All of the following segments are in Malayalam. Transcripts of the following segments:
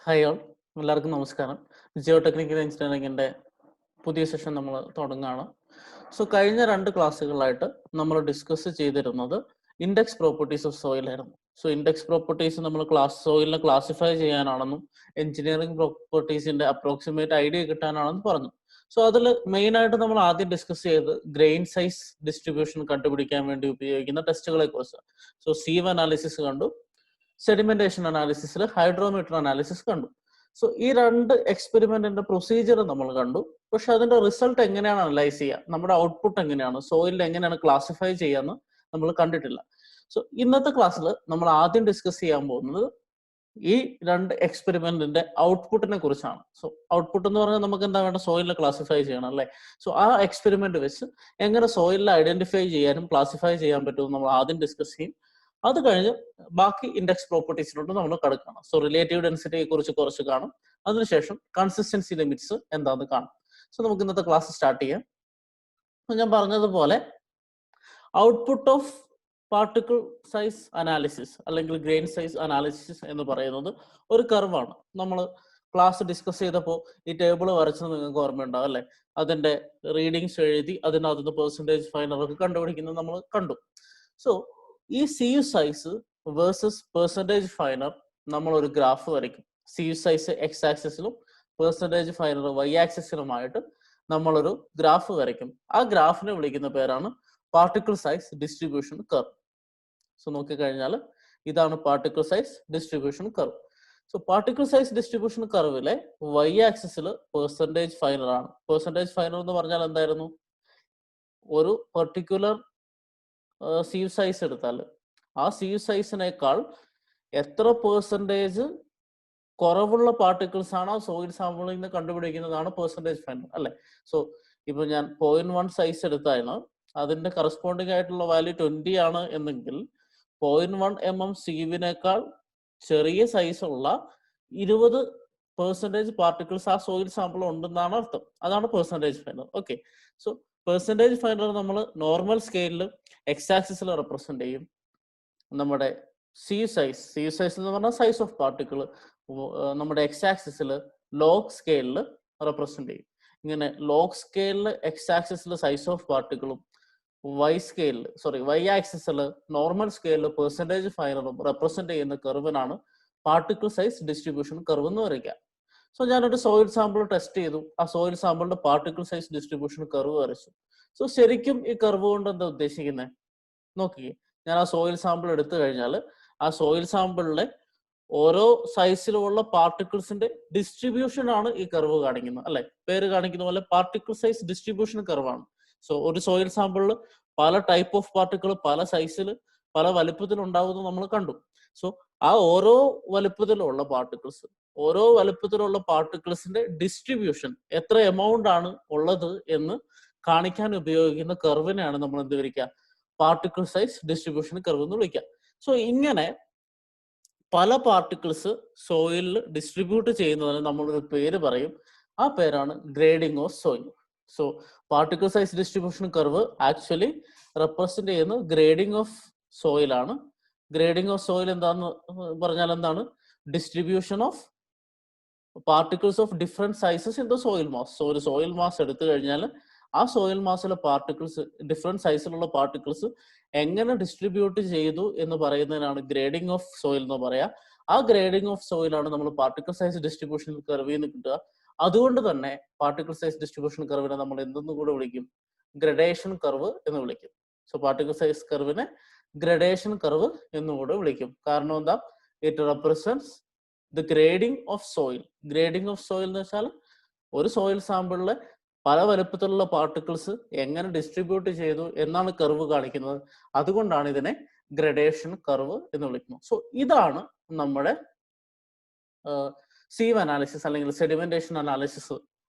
ഹായ് ഓൾ, എല്ലാവർക്കും നമസ്കാരം. ജിയോ ടെക്നിക്കൽ എഞ്ചിനീയറിംഗിൻ്റെ പുതിയ സെഷൻ നമ്മൾ തുടങ്ങുകയാണ്. സോ കഴിഞ്ഞ 2 ക്ലാസ്സുകളായിട്ട് നമ്മൾ ഡിസ്കസ് ചെയ്തിരുന്നത് ഇൻഡെക്സ് പ്രോപ്പർട്ടീസ് ഓഫ് സോയിൽ ആയിരുന്നു. സോ ഇൻഡെക്സ് പ്രോപ്പർട്ടീസ് നമ്മൾ സോയിലിനെ ക്ലാസിഫൈ ചെയ്യാനാണെന്നും എഞ്ചിനീയറിംഗ് പ്രോപ്പർട്ടീസിന്റെ അപ്രോക്സിമേറ്റ് ഐഡിയ കിട്ടാനാണെന്ന് പറഞ്ഞു. സോ അതിൽ മെയിനായിട്ട് നമ്മൾ ആദ്യം ഡിസ്കസ് ചെയ്ത് ഗ്രെയിൻ സൈസ് ഡിസ്ട്രിബ്യൂഷൻ കണ്ടുപിടിക്കാൻ വേണ്ടി ഉപയോഗിക്കുന്ന ടെസ്റ്റുകളെ കുറിച്ച്. സോ സീവ് അനാലിസിസ് കണ്ടു, സെഡിമെന്റേഷൻ അനാലിസിസിൽ ഹൈഡ്രോമീറ്റർ അനാലിസിസ് കണ്ടു. സോ ഈ 2 എക്സ്പെരിമെന്റിന്റെ പ്രൊസീജിയർ നമ്മൾ കണ്ടു. പക്ഷെ അതിന്റെ റിസൾട്ട് എങ്ങനെയാണ് അനലൈസ് ചെയ്യുക, നമ്മുടെ ഔട്ട്പുട്ട് എങ്ങനെയാണ്, സോയിലിൽ എങ്ങനെയാണ് ക്ലാസിഫൈ ചെയ്യാന്ന് നമ്മൾ കണ്ടിട്ടില്ല. സോ ഇന്നത്തെ ക്ലാസ്സിൽ നമ്മൾ ആദ്യം ഡിസ്കസ് ചെയ്യാൻ പോകുന്നത് ഈ 2 എക്സ്പെരിമെന്റിന്റെ ഔട്ട്പുട്ടിനെ കുറിച്ചാണ്. സോ ഔട്ട്പുട്ട് എന്ന് പറഞ്ഞാൽ നമുക്ക് എന്താ വേണ്ട, സോയിലിനെ ക്ലാസിഫൈ ചെയ്യണം അല്ലേ. സോ ആ എക്സ്പെരിമെന്റ് വെച്ച് എങ്ങനെ സോയിലിനെ ഐഡന്റിഫൈ ചെയ്യാനും ക്ലാസിഫൈ ചെയ്യാൻ പറ്റുമെന്ന് നമ്മൾ ആദ്യം ഡിസ്കസ് ചെയ്യും. അത് കഴിഞ്ഞ് ബാക്കി ഇൻഡെക്സ് പ്രോപ്പർട്ടീസിലോട്ട് നമ്മൾ കടക്കണം. സോ റിലേറ്റീവ് ഡെൻസിറ്റിയെ കുറിച്ച് കുറച്ച് കാണും, അതിനുശേഷം കൺസിസ്റ്റൻസി ലിമിറ്റ്സ് എന്താണെന്ന് കാണും. സോ നമുക്ക് ഇന്നത്തെ ക്ലാസ് സ്റ്റാർട്ട് ചെയ്യാം. ഞാൻ പറഞ്ഞതുപോലെ output of particle size analysis അല്ലെങ്കിൽ ഗ്രെയിൻ സൈസ് അനാലിസിസ് എന്ന് പറയുന്നത് ഒരു കർവാണ്. നമ്മൾ ക്ലാസ് ഡിസ്കസ് ചെയ്തപ്പോൾ ഈ ടേബിൾ വരച്ചത് നിങ്ങൾക്ക് ഓർമ്മയുണ്ടാവും അല്ലെ. അതിന്റെ റീഡിങ്സ് എഴുതി അതിനകത്ത് പെർസെൻറ്റേജ് ഫൈനറൊക്കെ കണ്ടുപിടിക്കുന്നത് നമ്മൾ കണ്ടു. സോ ഈ CU size versus percentage finer നമ്മൾ ഒരു ഗ്രാഫ് വരയ്ക്കും. CU സൈസ് എക്സ് ആക്സിസിലും പെർസെൻറ്റേജ് ഫൈനർ വൈ ആക്സിസിലുമായിട്ട് നമ്മളൊരു ഗ്രാഫ് വരയ്ക്കും. ആ ഗ്രാഫിനെ വിളിക്കുന്ന പേരാണ് particle size distribution curve. So നോക്കിക്കഴിഞ്ഞാൽ ഇതാണ് particle size distribution curve. So particle size distribution കർവിലെ വൈ ആക്സിസിൽ പെർസെൻറ്റേജ് ഫൈനർ ആണ്. പെർസെൻറ്റേജ് ഫൈനർ എന്ന് പറഞ്ഞാൽ എന്തായിരുന്നു, ഒരു പെർട്ടിക്കുലർ CU സൈസ് എടുത്താൽ ആ CU സൈസിനേക്കാൾ എത്ര പെർസെൻറ്റേജ് കുറവുള്ള പാർട്ടിക്കിൾസ് ആണ് ആ സോയിൽ സാമ്പിളിൽ നിന്ന് കണ്ടുപിടിക്കുന്നതാണ് പെർസെൻറ്റേജ് ഫൈനർ അല്ലെ. സോ ഇപ്പൊ ഞാൻ 0.1 സൈസ് എടുത്തായിരുന്നു, അതിന്റെ കറസ്പോണ്ടിങ് ആയിട്ടുള്ള വാല്യൂ 20 ആണ് എന്നെങ്കിൽ 0.1 mm CUവിനേക്കാൾ ചെറിയ സൈസ് ഉള്ള 20% പാർട്ടിക്കിൾസ് ആ സോയിൽ സാമ്പിൾ ഉണ്ടെന്നാണ് അർത്ഥം. അതാണ് percentage finer. Okay, so percentage finer നമ്മൾ നോർമൽ സ്കെയിലിൽ എക്സ് ആക്സിസിൽ റെപ്രസെന്റ് ചെയ്യും. നമ്മുടെ CU സൈസ് എന്ന് പറഞ്ഞാൽ സൈസ് ഓഫ് പാർട്ടിക്കിൾ നമ്മുടെ എക്സ് ആക്സിസിൽ ലോഗ് സ്കെയിലിൽ റെപ്രസെന്റ് ചെയ്യും. ഇങ്ങനെ ലോഗ് സ്കെയിലിൽ എക്സ് ആക്സിസിൽ സൈസ് ഓഫ് പാർട്ടിക്കിളും വൈ ആക്സിസിൽ നോർമൽ സ്കെയിലിൽ പെർസെൻറ്റേജ് ഫൈനറും റെപ്രസെന്റ് ചെയ്യുന്ന കർവിനാണ് പാർട്ടിക്കിൾ സൈസ് ഡിസ്ട്രിബ്യൂഷൻ കർവ് എന്ന് പറയുക. സോ ഞാനൊരു സോയിൽ സാമ്പിൾ ടെസ്റ്റ് ചെയ്തു, ആ സോയിൽ സാമ്പിളിന്റെ പാർട്ടിക്കിൾ സൈസ് ഡിസ്ട്രിബ്യൂഷൻ കർവ് വരച്ചു. സോ ശരിക്കും ഈ കർവ് കൊണ്ട് എന്താ ഉദ്ദേശിക്കുന്നത് നോക്കിയേ. ഞാൻ ആ സോയിൽ സാമ്പിൾ എടുത്തു കഴിഞ്ഞാൽ ആ സോയിൽ സാമ്പിളിലെ ഓരോ സൈസിലുമുള്ള പാർട്ടിക്കിൾസിന്റെ ഡിസ്ട്രിബ്യൂഷൻ ആണ് ഈ കർവ് കാണിക്കുന്നത് അല്ലെ. പേര് കാണിക്കുന്ന പോലെ പാർട്ടിക്കിൾ സൈസ് ഡിസ്ട്രിബ്യൂഷൻ കർവാണ്. സോ ഒരു സോയിൽ സാമ്പിളിൽ പല ടൈപ്പ് ഓഫ് പാർട്ടിക്കിൾ പല സൈസിൽ പല വലുപ്പത്തിൽ ഉണ്ടാകുന്നത് നമ്മൾ കണ്ടു. സോ ആ ഓരോ വലുപ്പത്തിലുള്ള പാർട്ടിക്കിൾസിന്റെ ഡിസ്ട്രിബ്യൂഷൻ എത്ര എമൗണ്ട് ആണ് ഉള്ളത് എന്ന് കാണിക്കാൻ ഉപയോഗിക്കുന്ന കർവിനെയാണ് നമ്മൾ എന്ത് വിളിക്കുക, പാർട്ടിക്കിൾ സൈസ് ഡിസ്ട്രിബ്യൂഷൻ കർവ് എന്ന് വിളിക്കുക. സോ ഇങ്ങനെ പല പാർട്ടിക്കിൾസ് സോയിലിൽ ഡിസ്ട്രിബ്യൂട്ട് ചെയ്യുന്നതിന് നമ്മളൊരു പേര് പറയും, ആ പേരാണ് grading of soil. So particle size distribution curve actually represent ചെയ്യുന്ന ഗ്രേഡിംഗ് ഓഫ് സോയിൽ ആണ്. ഗ്രേഡിംഗ് ഓഫ് സോയിൽ എന്താന്ന് പറഞ്ഞാൽ എന്താണ്, distribution of particles of different sizes in the soil mass. So ഒരു സോയിൽ മാസ് എടുത്തു കഴിഞ്ഞാൽ ആ സോയിൽ മാസിലെ പാർട്ടിക്കിൾസ് ഡിഫറെന്റ് സൈസിലുള്ള പാർട്ടിക്കിൾസ് എങ്ങനെ ഡിസ്ട്രിബ്യൂട്ട് ചെയ്തു എന്ന് പറയുന്നതിനാണ് ഗ്രേഡിംഗ് ഓഫ് സോയിൽ എന്ന് പറയാ. ആ ഗ്രേഡിംഗ് ഓഫ് സോയിൽ ആണ് നമ്മൾ പാർട്ടിക്കിൾ സൈസ് ഡിസ്ട്രിബ്യൂഷൻ കർവിൽ നിന്ന് കിട്ടുക. അതുകൊണ്ട് തന്നെ പാർട്ടിക്കിൾ സൈസ് ഡിസ്ട്രിബ്യൂഷൻ കർവിനെ നമ്മൾ എന്തെന്ന് കൂടെ വിളിക്കും, ഗ്രഡേഷൻ കർവ് എന്ന് വിളിക്കും. സോ പാർട്ടിക്കിൾ സൈസ് കർവിനെ ഗ്രഡേഷൻ കർവ് എന്നുകൂടെ വിളിക്കും. കാരണം എന്താ, it represents the grading of soil. Grading of soil എന്ന് വെച്ചാൽ ഒരു സോയിൽ സാമ്പിളിലെ പല വലുപ്പത്തിലുള്ള പാർട്ടിക്കിൾസ് എങ്ങനെ ഡിസ്ട്രിബ്യൂട്ട് ചെയ്തു എന്നാണ് കർവ് കാണിക്കുന്നത്. അതുകൊണ്ടാണ് ഇതിനെ ഗ്രഡേഷൻ കർവ് എന്ന് വിളിക്കുന്നത്. സോ ഇതാണ് നമ്മുടെ സീവ് അനാലിസിസ് അല്ലെങ്കിൽ സെഡിമെന്റേഷൻ അനാലിസിസ്.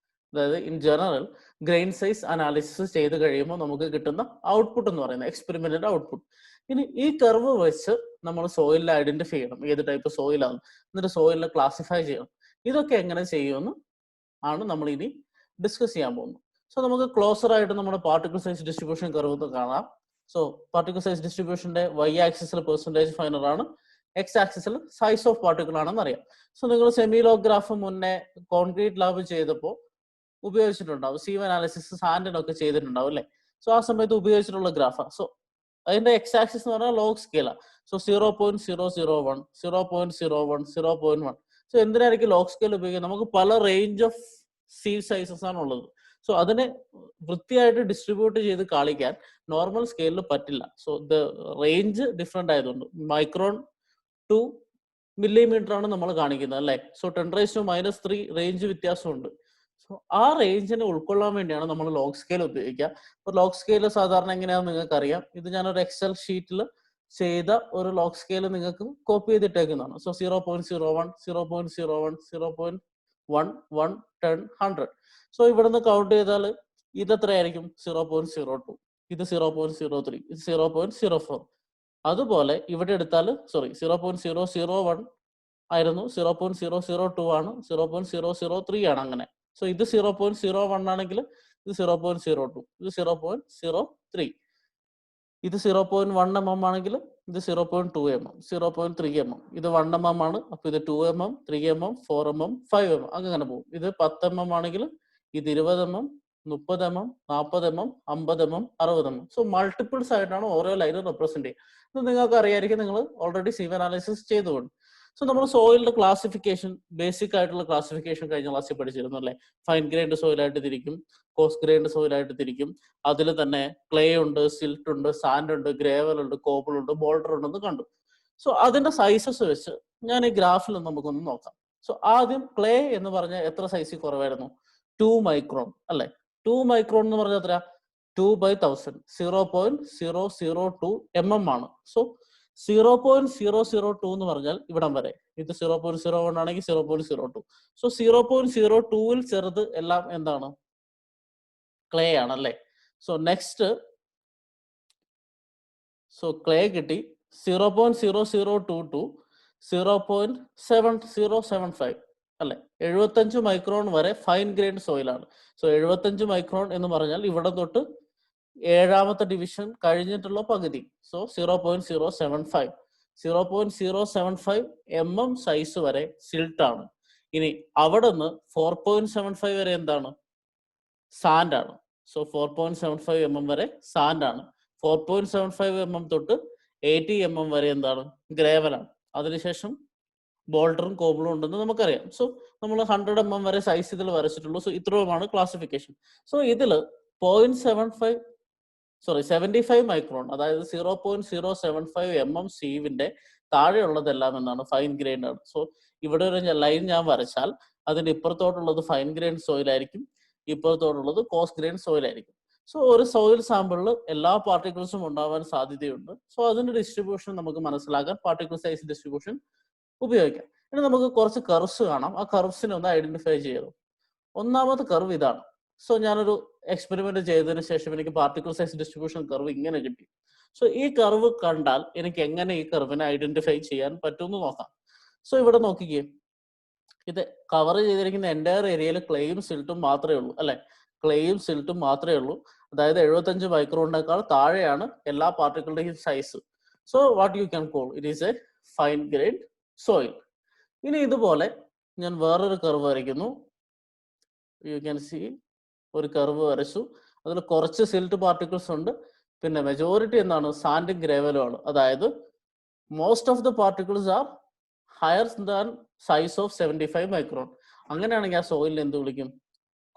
അതായത് in general grain size analysis ചെയ്ത് കഴിയുമ്പോൾ നമുക്ക് കിട്ടുന്ന ഔട്ട്പുട്ട് എന്ന് പറയുന്നത് എക്സ്പെരിമെന്റിന്റെ ഔട്ട്പുട്ട്. ഇനി ഈ കർവ് വെച്ച് നമ്മൾ സോയിലിൽ ഐഡന്റിഫൈ ചെയ്യണം ഏത് ടൈപ്പ് സോയിലാണ്, എന്നിട്ട് സോയിലിനെ ക്ലാസിഫൈ ചെയ്യണം. ഇതൊക്കെ എങ്ങനെ ചെയ്യുമെന്ന് ആണ് നമ്മൾ ഇനി ഡിസ്കസ് ചെയ്യാൻ പോകുന്നു. സോ നമുക്ക് ക്ലോസർ ആയിട്ട് നമ്മുടെ പാർട്ടിക്കിൾ സൈസ് ഡിസ്ട്രിബ്യൂഷൻ കർവ് കാണാം. സോ പാർട്ടിക്കിൾ സൈസ് ഡിസ്ട്രിബ്യൂഷന്റെ വൈ ആക്സിസിൽ പെർസെൻറ്റേജ് ഫൈനർ ആണ്, എക്സ് ആക്സിസിൽ സൈസ് ഓഫ് പാർട്ടിക്കിൾ ആണെന്ന് അറിയാം. സോ നിങ്ങൾ സെമിലോഗ്രാഫ് മുന്നേ കോൺക്രീറ്റ് ലാബ് ചെയ്തപ്പോൾ ഉപയോഗിച്ചിട്ടുണ്ടാവും. സീവ് അനാലിസിസ് സാൻഡിനൊക്കെ ചെയ്തിട്ടുണ്ടാവും അല്ലേ? സോ ആ സമയത്ത് ഉപയോഗിച്ചിട്ടുള്ള ഗ്രാഫാ. സോ അതിന്റെ എക്സ് ആക്സിസ് എന്ന് പറഞ്ഞാൽ ലോഗ് സ്കെയിലാണ്. സോ 0.001, 0.01, 0.1. സോ എന്തിനായിരിക്കും ലോഗ് സ്കെയിൽ ഉപയോഗിക്കുക? നമുക്ക് പല റേഞ്ച് ഓഫ് സീവ് സൈസസ് ആണ് ഉള്ളത്. സോ അതിനെ വൃത്തിയായിട്ട് ഡിസ്ട്രിബ്യൂട്ട് ചെയ്ത് കാണിക്കാൻ നോർമൽ സ്കെയിലിൽ പറ്റില്ല. സോ ദ റേഞ്ച് ഡിഫറെന്റ് ആയതുകൊണ്ട് മൈക്രോൺ ടു മില്ലിമീറ്റർ ആണ് നമ്മൾ കാണിക്കുന്നത് അല്ലേ? സോ 10⁻³ റേഞ്ച് വ്യത്യാസമുണ്ട്. സോ ആ റേഞ്ചിനെ ഉൾക്കൊള്ളാൻ വേണ്ടിയാണ് നമ്മൾ ലോഗ് സ്കെയിൽ ഉപയോഗിക്കുക. അപ്പൊ ലോഗ് സ്കെയിൽ സാധാരണ എങ്ങനെയാണെന്ന് നിങ്ങൾക്ക് അറിയാം. ഇത് ഞാനൊരു എക്സൽ ഷീറ്റിൽ ചെയ്ത ഒരു ലോഗ് സ്കെയിൽ നിങ്ങൾക്ക് കോപ്പി ചെയ്തിട്ടേക്കുന്നതാണ്. സോ 0.01, 0.01, 0.1, 10, 100. സോ ഇവിടുന്ന് കൗണ്ട് ചെയ്താൽ ഇത് എത്രയായിരിക്കും? 0.02, ഇത് 0.03, ഇത് 0.04. അതുപോലെ ഇവിടെ എടുത്താൽ 0.001 ആയിരുന്നു, 0.002 ആണ്, 0.003 ആണ്. അങ്ങനെ സോ ഇത് 0.01 ആണെങ്കിൽ ഇത് 0.02, ഇത് 0.03, ഇത് 0.1 mm ആണെങ്കിൽ ഇത് 0.2 mm, 0.3 mm, ഇത് 1 mm ആണ്. അപ്പൊ ഇത് 2 mm, 3 mm, 4 mm, 5 mm അങ്ങനെ പോകും. ഇത് 10 mm ആണെങ്കിൽ ഇത് 20 mm, 30 mm, 40 mm, 50 mm, 60 mm. So multiples ആയിട്ടാണ് ഓരോ ലൈനും റെപ്രസെന്റ് ചെയ്യുക. ഇത് നിങ്ങൾക്ക് അറിയായിരിക്കും, നിങ്ങൾ ഓൾറെഡി സീവ് അനാലിസിസ് ചെയ്തുകൊണ്ട്. സോ നമ്മൾ സോയിലിന്റെ ക്ലാസിഫിക്കേഷൻ, ബേസിക് ആയിട്ടുള്ള ക്ലാസിഫിക്കേഷൻ കഴിഞ്ഞ ക്ലാസ്സിൽ പഠിച്ചിരുന്നു അല്ലേ? ഫൈൻ ഗ്രൈൻഡ് സോയിലായിട്ട് തിരിക്കും, കോസ് ഗ്രൈൻഡ് സോയിലായിട്ട് തിരിക്കും. അതിൽ തന്നെ ക്ലേ ഉണ്ട്, സിൽട്ട് ഉണ്ട്, സാൻഡ് ഉണ്ട്, ഗ്രേവൽ ഉണ്ട്, കോബിൾ ഉണ്ട്, ബോൾഡർ ഉണ്ടെന്ന് കണ്ടു. സോ അതിന്റെ സൈസസ് വെച്ച് ഞാൻ ഈ ഗ്രാഫിൽ നമുക്കൊന്ന് നോക്കാം. സോ ആദ്യം ക്ലേ എന്ന് പറഞ്ഞാൽ എത്ര സൈസിൽ കുറവായിരുന്നു? 2 മൈക്രോൺ അല്ലെ? 2 മൈക്രോൺ എന്ന് പറഞ്ഞാൽ എത്ര? 2/1000, 0.002 mm ആണ്. സോ 0.002 എന്ന് പറഞ്ഞാൽ ഇവിടം വരെ. ഇത് 0.01 ആണെങ്കിൽ 0.02. സോ 0.02-ൽ ചെറുത് എല്ലാം എന്താണ്? ക്ലേ ആണല്ലേ? സോ നെക്സ്റ്റ്, സോ ക്ലേ കിട്ടി. 0.002 to 0.7075 അല്ലെ? 75 മൈക്രോൺ വരെ ഫൈൻ ഗ്രൈൻഡ് സോയിലാണ്. സോ 75 മൈക്രോൺ എന്ന് പറഞ്ഞാൽ ഇവിടെ തൊട്ട് 7ാമത്തെ ഡിവിഷൻ കഴിഞ്ഞിട്ടുള്ള പകുതി. സോ 0.075, 0.075 mm സൈസ് വരെ സിൽട്ട് ആണ്. ഇനി അവിടെ നിന്ന് 4.75 വരെ എന്താണ്? സാൻഡ് ആണ്. സോ 4.75 mm വരെ സാൻഡ് ആണ്. 4.75 mm തൊട്ട് 80 mm വരെ എന്താണ്? ഗ്രേവലാണ്. അതിനുശേഷം ബോൾഡറും കോബിളും ഉണ്ടെന്ന് നമുക്കറിയാം. സോ നമ്മൾ 100 mm വരെ സൈസ് ഇതിൽ വരച്ചിട്ടുള്ളൂ. സോ ഇത്രയുമാണ് ക്ലാസിഫിക്കേഷൻ. സോ ഇതിൽ 75 മൈക്രോൺ, അതായത് 0.075 mm സീവിന്റെ താഴെയുള്ളതെല്ലാം എന്നാണ്? ഫൈൻ ഗ്രൈൻഡ് ആണ്. സോ ഇവിടെ ഒരു ലൈൻ ഞാൻ വരച്ചാൽ അതിന്റെ ഇപ്പുറത്തോട്ടുള്ളത് ഫൈൻ ഗ്രൈൻഡ് സോയിൽ ആയിരിക്കും, ഇപ്പുറത്തോട്ടുള്ളത് കോസ് ഗ്രൈൻഡ് സോയിൽ ആയിരിക്കും. സോ ഒരു സോയിൽ സാമ്പിളിൽ എല്ലാ പാർട്ടിക്കിൾസും ഉണ്ടാവാൻ സാധ്യതയുണ്ട്. സോ അതിന്റെ ഡിസ്ട്രിബ്യൂഷൻ നമുക്ക് മനസ്സിലാക്കാൻ പാർട്ടിക്കിൾ സൈസ് ഡിസ്ട്രിബ്യൂഷൻ ഉപയോഗിക്കാം. ഇനി നമുക്ക് കുറച്ച് കർവ്സ് കാണാം. ആ കർവ്സിനെ ഒന്ന് ഐഡന്റിഫൈ ചെയ്തു. ഒന്നാമത്തെ കർവ് ഇതാണ്. സോ ഞാനൊരു എക്സ്പെരിമെന്റ് ചെയ്തതിനു ശേഷം എനിക്ക് പാർട്ടിക്കിൾ സൈസ് ഡിസ്ട്രിബ്യൂഷൻ കർവ് ഇങ്ങനെ കിട്ടി. സോ ഈ കർവ് കണ്ടാൽ എനിക്ക് എങ്ങനെ ഈ കർവിനെ ഐഡന്റിഫൈ ചെയ്യാൻ പറ്റുമെന്ന് നോക്കാം. സോ ഇവിടെ നോക്കിക്കേ, ഇത് കവർ ചെയ്തിരിക്കുന്ന എൻ്റയർ ഏരിയയിൽ ക്ലേയും സിൽട്ടും മാത്രമേ ഉള്ളൂ അല്ലെ? ക്ലേയും സിൽട്ടും മാത്രമേ ഉള്ളൂ. അതായത് 75 മൈക്രോണിനേക്കാൾ താഴെയാണ് എല്ലാ പാർട്ടിക്കിളുടെയും size. So what you can call it is a fine grained soil. ഇനി ഇതുപോലെ ഞാൻ വേറൊരു കർവ് വരയ്ക്കുന്നു. യു ക്യാൻ സി, ഒരു കർവ് വരച്ചു. അതിൽ കുറച്ച് സിൽട്ട് പാർട്ടിക്കിൾസ് ഉണ്ട്, പിന്നെ മെജോറിറ്റി എന്താണ്? സാൻഡും ഗ്രേവലും ആണ്. അതായത് most of the particles are higher than size of 75 micron. അങ്ങനെയാണെങ്കിൽ ആ സോയിലിനെ എന്ത് വിളിക്കും?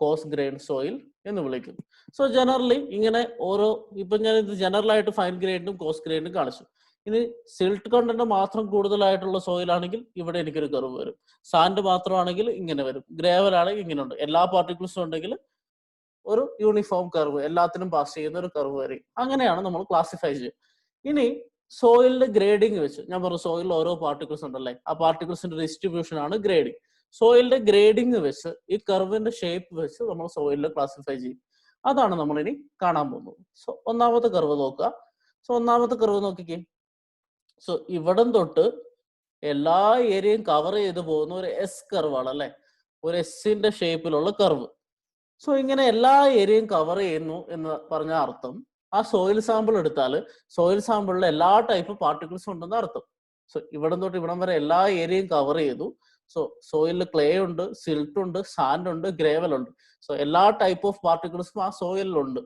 കോസ് ഗ്രൈൻഡ് സോയിൽ എന്ന് വിളിക്കും. സോ ജനറലി ഇങ്ങനെ ഓരോ, ഇപ്പൊ ഞാൻ ഇത് ജനറൽ ആയിട്ട് ഫൈൻ ഗ്രൈൻഡും കോസ് ഗ്രൈൻഡും കാണിച്ചു. ഇനി സിൽട്ട് കണ്ടന്റ് മാത്രം കൂടുതലായിട്ടുള്ള സോയിൽ ആണെങ്കിൽ ഇവിടെ എനിക്കൊരു കർവ് വരും. സാൻഡ് മാത്രമാണെങ്കിൽ ഇങ്ങനെ വരും. ഗ്രേവൽ ആണെങ്കിൽ ഇങ്ങനെ ഉണ്ട്. എല്ലാ പാർട്ടിക്കിൾസും ഉണ്ടെങ്കിൽ ഒരു യൂണിഫോം കർവ്, എല്ലാത്തിനും പാസ് ചെയ്യുന്ന ഒരു കർവ് വരും. അങ്ങനെയാണ് നമ്മൾ ക്ലാസിഫൈ ചെയ്യുക. ഇനി സോയിലിന്റെ ഗ്രേഡിങ് വെച്ച്, ഞാൻ പറഞ്ഞു സോയിലിൽ ഓരോ പാർട്ടിക്കിൾസ് ഉണ്ടല്ലേ, ആ പാർട്ടിക്കിൾസിന്റെ ഡിസ്ട്രിബ്യൂഷൻ ആണ് ഗ്രേഡിങ്. സോയിലിന്റെ ഗ്രേഡിങ് വെച്ച് ഈ കർവിന്റെ ഷേപ്പ് വെച്ച് നമ്മൾ സോയിലിനെ ക്ലാസിഫൈ ചെയ്യും. അതാണ് നമ്മൾ ഇനി കാണാൻ പോകുന്നത്. സോ ഒന്നാമത്തെ കർവ് നോക്കുക. സോ ഒന്നാമത്തെ കർവ് നോക്കിക്കേ. സോ ഇവിടം തൊട്ട് എല്ലാ ഏരിയയും കവർ ചെയ്ത് പോകുന്ന ഒരു എസ് കർവാണ് അല്ലെ? ഒരു എസിന്റെ ഷേപ്പിലുള്ള കർവ്. സോ ഇങ്ങനെ എല്ലാ ഏരിയയും കവർ ചെയ്യുന്നു എന്ന് പറഞ്ഞ അർത്ഥം, ആ സോയിൽ സാമ്പിൾ എടുത്താൽ സോയിൽ സാമ്പിളിൽ എല്ലാ ടൈപ്പ് പാർട്ടിക്കിൾസും ഉണ്ടെന്ന് അർത്ഥം. സോ ഇവിടം തൊട്ട് ഇവിടം വരെ എല്ലാ ഏരിയയും കവർ ചെയ്തു. സോ സോയിലിൽ ക്ലേ ഉണ്ട്, സിൽട്ട് ഉണ്ട്, സാൻഡ് ഉണ്ട്, ഗ്രേവൽ ഉണ്ട്. സോ എല്ലാ ടൈപ്പ് ഓഫ് പാർട്ടിക്കിൾസും ആ സോയിലുണ്ട്.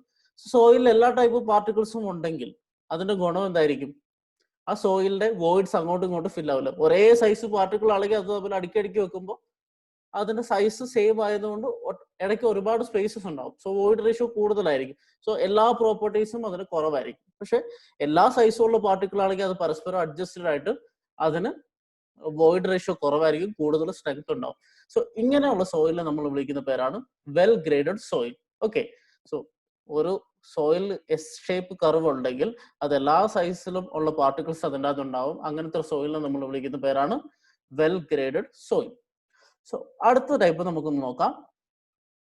സോയിലിൽ എല്ലാ ടൈപ്പ് ഓഫ് പാർട്ടിക്കിൾസും ഉണ്ടെങ്കിൽ അതിന്റെ ഗുണം എന്തായിരിക്കും? ആ സോയിലിന്റെ വോയിഡ്സ് അങ്ങോട്ടും ഇങ്ങോട്ടും ഫിൽ ആവില്ല. ഒരേ സൈസ് പാർട്ടിക്കിൾ ആണെങ്കിൽ അത് തമ്മിൽ അടുക്കി വെക്കുമ്പോൾ അതിന്റെ സൈസ് സെയിം ആയതുകൊണ്ട് ഇടയ്ക്ക് ഒരുപാട് സ്പേസസ് ഉണ്ടാവും. സോ വോയിഡ് റേഷ്യോ കൂടുതലായിരിക്കും. സോ എല്ലാ പ്രോപ്പർട്ടീസും അതിന് കുറവായിരിക്കും. പക്ഷെ എല്ലാ സൈസും ഉള്ള പാർട്ടിക്കിൾ ആണെങ്കിൽ അത് പരസ്പരം അഡ്ജസ്റ്റഡ് ആയിട്ട് അതിന് വോയിഡ് റേഷ്യോ കുറവായിരിക്കും, കൂടുതൽ സ്ട്രെങ്ത് ഉണ്ടാവും. സോ ഇങ്ങനെയുള്ള സോയിലിനെ നമ്മൾ വിളിക്കുന്ന പേരാണ് well graded soil. Okay, so ഒരു സോയിൽ എസ് ഷേപ്പ് കർവ് ഉണ്ടെങ്കിൽ അത് എല്ലാ സൈസിലും ഉള്ള പാർട്ടിക്കിൾസ് അതിൻ്റെ അകത്ത് ഉണ്ടാവും. അങ്ങനത്തെ സോയിലിനെ നമ്മൾ വിളിക്കുന്ന പേരാണ് വെൽ ഗ്രേഡഡ് സോയിൽ. സോ അടുത്ത ടൈപ്പ് നമുക്കൊന്ന് നോക്കാം.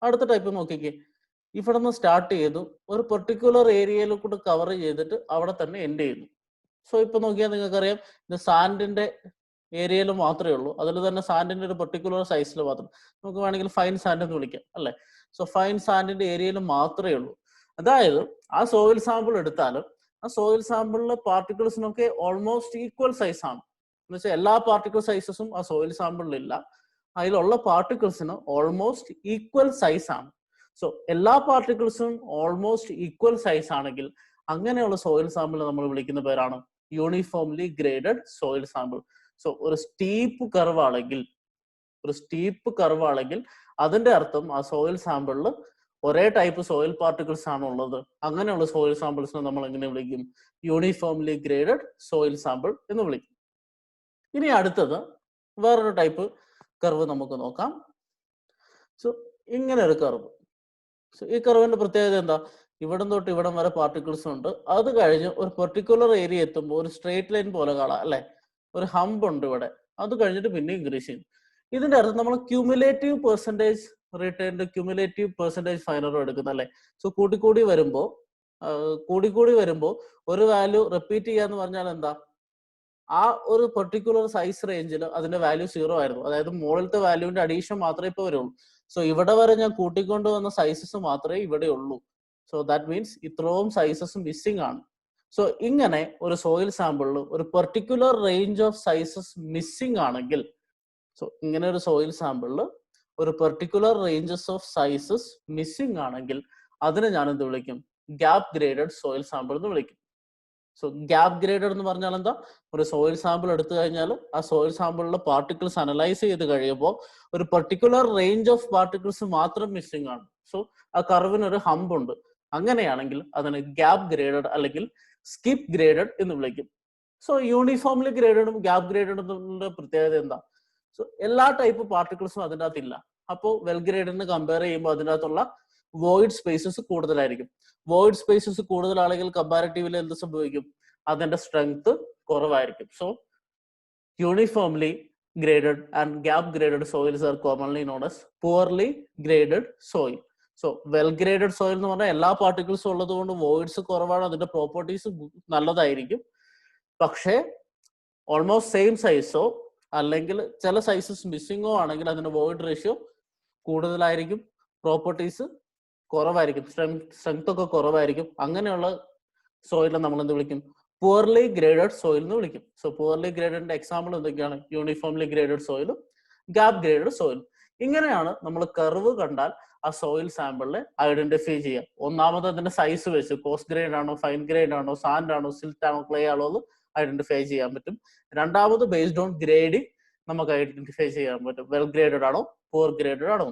അടുത്ത ടൈപ്പ് നോക്കിക്കേ, ഇവിടെ നിന്ന് സ്റ്റാർട്ട് ചെയ്തു ഒരു പെർട്ടിക്കുലർ ഏരിയയിൽ കൂടെ കവർ ചെയ്തിട്ട് അവിടെ തന്നെ എൻഡ് ചെയ്യുന്നു. സോ ഇപ്പൊ നോക്കിയാൽ നിങ്ങൾക്കറിയാം ഇത് സാൻഡിന്റെ ഏരിയയിൽ മാത്രമേ ഉള്ളൂ. അതിൽ തന്നെ സാൻഡിന്റെ ഒരു പെർട്ടിക്കുലർ സൈസിൽ മാത്രം, നമുക്ക് വേണമെങ്കിൽ ഫൈൻ സാൻഡ് എന്ന് വിളിക്കാം അല്ലെ. സോ ഫൈൻ സാൻഡിന്റെ ഏരിയയിൽ മാത്രമേ ഉള്ളൂ. അതായത് ആ സോയിൽ സാമ്പിൾ എടുത്താലും ആ സോയിൽ സാമ്പിളിലെ പാർട്ടിക്കിൾസിനൊക്കെ ഓൾമോസ്റ്റ് ഈക്വൽ സൈസ് ആണ്. എന്ന് വെച്ചാൽ എല്ലാ പാർട്ടിക്കിൾ സൈസസും ആ സോയിൽ സാമ്പിളിൽ ഇല്ല. അതിലുള്ള പാർട്ടിക്കിൾസിന് ഓൾമോസ്റ്റ് ഈക്വൽ സൈസ് ആണ്. സോ എല്ലാ പാർട്ടിക്കിൾസും ഓൾമോസ്റ്റ് ഈക്വൽ സൈസ് ആണെങ്കിൽ അങ്ങനെയുള്ള സോയിൽ സാമ്പിൾ നമ്മൾ വിളിക്കുന്ന പേരാണ് uniformly graded soil sample. So ഒരു സ്റ്റീപ്പ് കർവ് ആണെങ്കിൽ അതിന്റെ അർത്ഥം ആ സോയിൽ സാമ്പിളിൽ ഒരേ ടൈപ്പ് സോയിൽ പാർട്ടിക്കിൾസ് ആണ് ഉള്ളത്. അങ്ങനെയുള്ള സോയിൽ സാമ്പിൾസിനെ നമ്മൾ എങ്ങനെ വിളിക്കും? യൂണിഫോംലി ഗ്രേഡഡ് സോയിൽ സാമ്പിൾ എന്ന് വിളിക്കും. ഇനി അടുത്തത് വേറൊരു ടൈപ്പ് കർവ് നമുക്ക് നോക്കാം. സോ ഇങ്ങനെ ഒരു കർവ്. സോ ഈ കർവിന്റെ പ്രത്യേകത എന്താ? ഇവിടം തൊട്ട് ഇവിടം വരെ പാർട്ടിക്കിൾസ് ഉണ്ട്. അത് കഴിഞ്ഞ് ഒരു പെർട്ടിക്കുലർ ഏരിയ എത്തുമ്പോൾ ഒരു സ്ട്രേറ്റ് ലൈൻ പോലെ കാണാം അല്ലെ. ഒരു ഹംപ് ഉണ്ട് ഇവിടെ. അത് കഴിഞ്ഞിട്ട് പിന്നെ ഇൻക്രീസ് ചെയ്യും. ഇതിന്റെ അർത്ഥം നമ്മൾ ക്യൂമുലേറ്റീവ് പെർസെന്റേജ് ഫൈനറും എടുക്കുന്ന അല്ലെ. സോ കൂടിക്കൂടി വരുമ്പോ ഒരു വാല്യൂ റിപ്പീറ്റ് ചെയ്യാന്ന് പറഞ്ഞാൽ എന്താ? ആ ഒരു പെർട്ടിക്കുലർ സൈസ് റേഞ്ചിൽ അതിന്റെ വാല്യൂ 0 ആയിരുന്നു. അതായത് മുകളിലത്തെ വാല്യൂവിന്റെ അഡീഷൻ മാത്രമേ ഇപ്പൊ വരുള്ളൂ. സോ ഇവിടെ വരെ ഞാൻ കൂട്ടിക്കൊണ്ട് വന്ന സൈസസ് മാത്രമേ ഇവിടെ ഉള്ളൂ. സോ ദാറ്റ് മീൻസ് ഇത്രയും സൈസസ് മിസ്സിംഗ് ആണ്. സോ ഇങ്ങനെ ഒരു സോയിൽ സാമ്പിളിൽ ഒരു particular range of sizes missing ആണെങ്കിൽ, സോ ഇങ്ങനെ ഒരു സോയിൽ സാമ്പിളിൽ ഒരു particular ranges of sizes missing ആണെങ്കിൽ അതിനെ ഞാൻ എന്ത് വിളിക്കും? ഗ്യാപ് ഗ്രേഡഡ് സോയിൽ സാമ്പിൾ എന്ന് വിളിക്കും. സോ ഗ്യാപ് ഗ്രേഡഡ് എന്ന് പറഞ്ഞാൽ എന്താ? ഒരു സോയിൽ സാമ്പിൾ എടുത്തു കഴിഞ്ഞാൽ ആ സോയിൽ സാമ്പിളിലെ പാർട്ടിക്കിൾസ് അനലൈസ് ചെയ്ത് കഴിയുമ്പോൾ ഒരു പെർട്ടിക്കുലർ റേഞ്ച് ഓഫ് പാർട്ടിക്കിൾസ് മാത്രം മിസ്സിംഗ് ആണ്. സോ ആ കർവിന് ഒരു ഹംപ് ഉണ്ട്. അങ്ങനെയാണെങ്കിൽ അതിന് ഗ്യാപ് ഗ്രേഡഡ് അല്ലെങ്കിൽ സ്കിപ്പ് ഗ്രേഡഡ് എന്ന് വിളിക്കും. സോ യൂണിഫോംലി ഗ്രേഡഡും ഗ്യാപ് ഗ്രേഡഡിന്റെ പ്രത്യേകത എന്താ? സോ എല്ലാ ടൈപ്പ് പാർട്ടിക്കിൾസും അതിൻ്റെ അകത്തില്ല. അപ്പോൾ വെൽ ഗ്രേഡഡിന് കമ്പയർ ചെയ്യുമ്പോൾ അതിൻ്റെ അകത്തുള്ള വോയിഡ് സ്പേസസ് കൂടുതലായിരിക്കും. വോയിഡ് സ്പേസസ് കൂടുതലാണെങ്കിൽ കമ്പാരിറ്റീവ്ലി എന്ത് സംഭവിക്കും? അതിന്റെ സ്ട്രെങ്ത് കുറവായിരിക്കും. So uniformly graded and gap graded soils R commonly known as poorly graded soil. So well graded soil എന്ന് പറഞ്ഞാൽ എല്ലാ പാർട്ടിക്കിൾസും ഉള്ളത് കൊണ്ട് വോയിഡ്സ് കുറവാണ്, അതിന്റെ പ്രോപ്പർട്ടീസ് നല്ലതായിരിക്കും. പക്ഷേ ഓൾമോസ്റ്റ് സെയിം സൈസോ അല്ലെങ്കിൽ ചില സൈസസ് മിസ്സിങ്ങോ ആണെങ്കിൽ അതിന്റെ വോയിഡ് റേഷ്യോ കൂടുതലായിരിക്കും, പ്രോപ്പർട്ടീസ് കുറവായിരിക്കും, സ്ട്രെങ്ത് ഒക്കെ കുറവായിരിക്കും. അങ്ങനെയുള്ള സോയിലിനെ നമ്മൾ എന്ത് വിളിക്കും? പുവർലി ഗ്രേഡഡ് സോയിൽ എന്ന് വിളിക്കും. സോ പുവർലി ഗ്രേഡഡിന്റെ എക്സാമ്പിൾ എന്തൊക്കെയാണ്? യൂണിഫോംലി ഗ്രേഡഡ് സോയിലും ഗ്യാപ് ഗ്രേഡഡ് സോയിലും. ഇങ്ങനെയാണ് നമ്മൾ കർവ് കണ്ടാൽ ആ സോയിൽ സാമ്പിളിനെ ഐഡന്റിഫൈ ചെയ്യുക. ഒന്നാമത് അതിന്റെ സൈസ് വെച്ച് കോസ് ഗ്രേഡ് ആണോ, ഫൈൻ ഗ്രേഡ് ആണോ, സാൻഡ് ആണോ, സിൽറ്റ് ആണോ, ക്ലേ ആണോ എന്ന് ഐഡന്റിഫൈ ചെയ്യാൻ പറ്റും. രണ്ടാമത് ബേസ്ഡ് ഓൺ ഗ്രേഡിംഗ് നമുക്ക് ഐഡന്റിഫൈ ചെയ്യാൻ പറ്റും വെൽ ഗ്രേഡഡ് ആണോ പുവർ ഗ്രേഡഡ് ആണോ.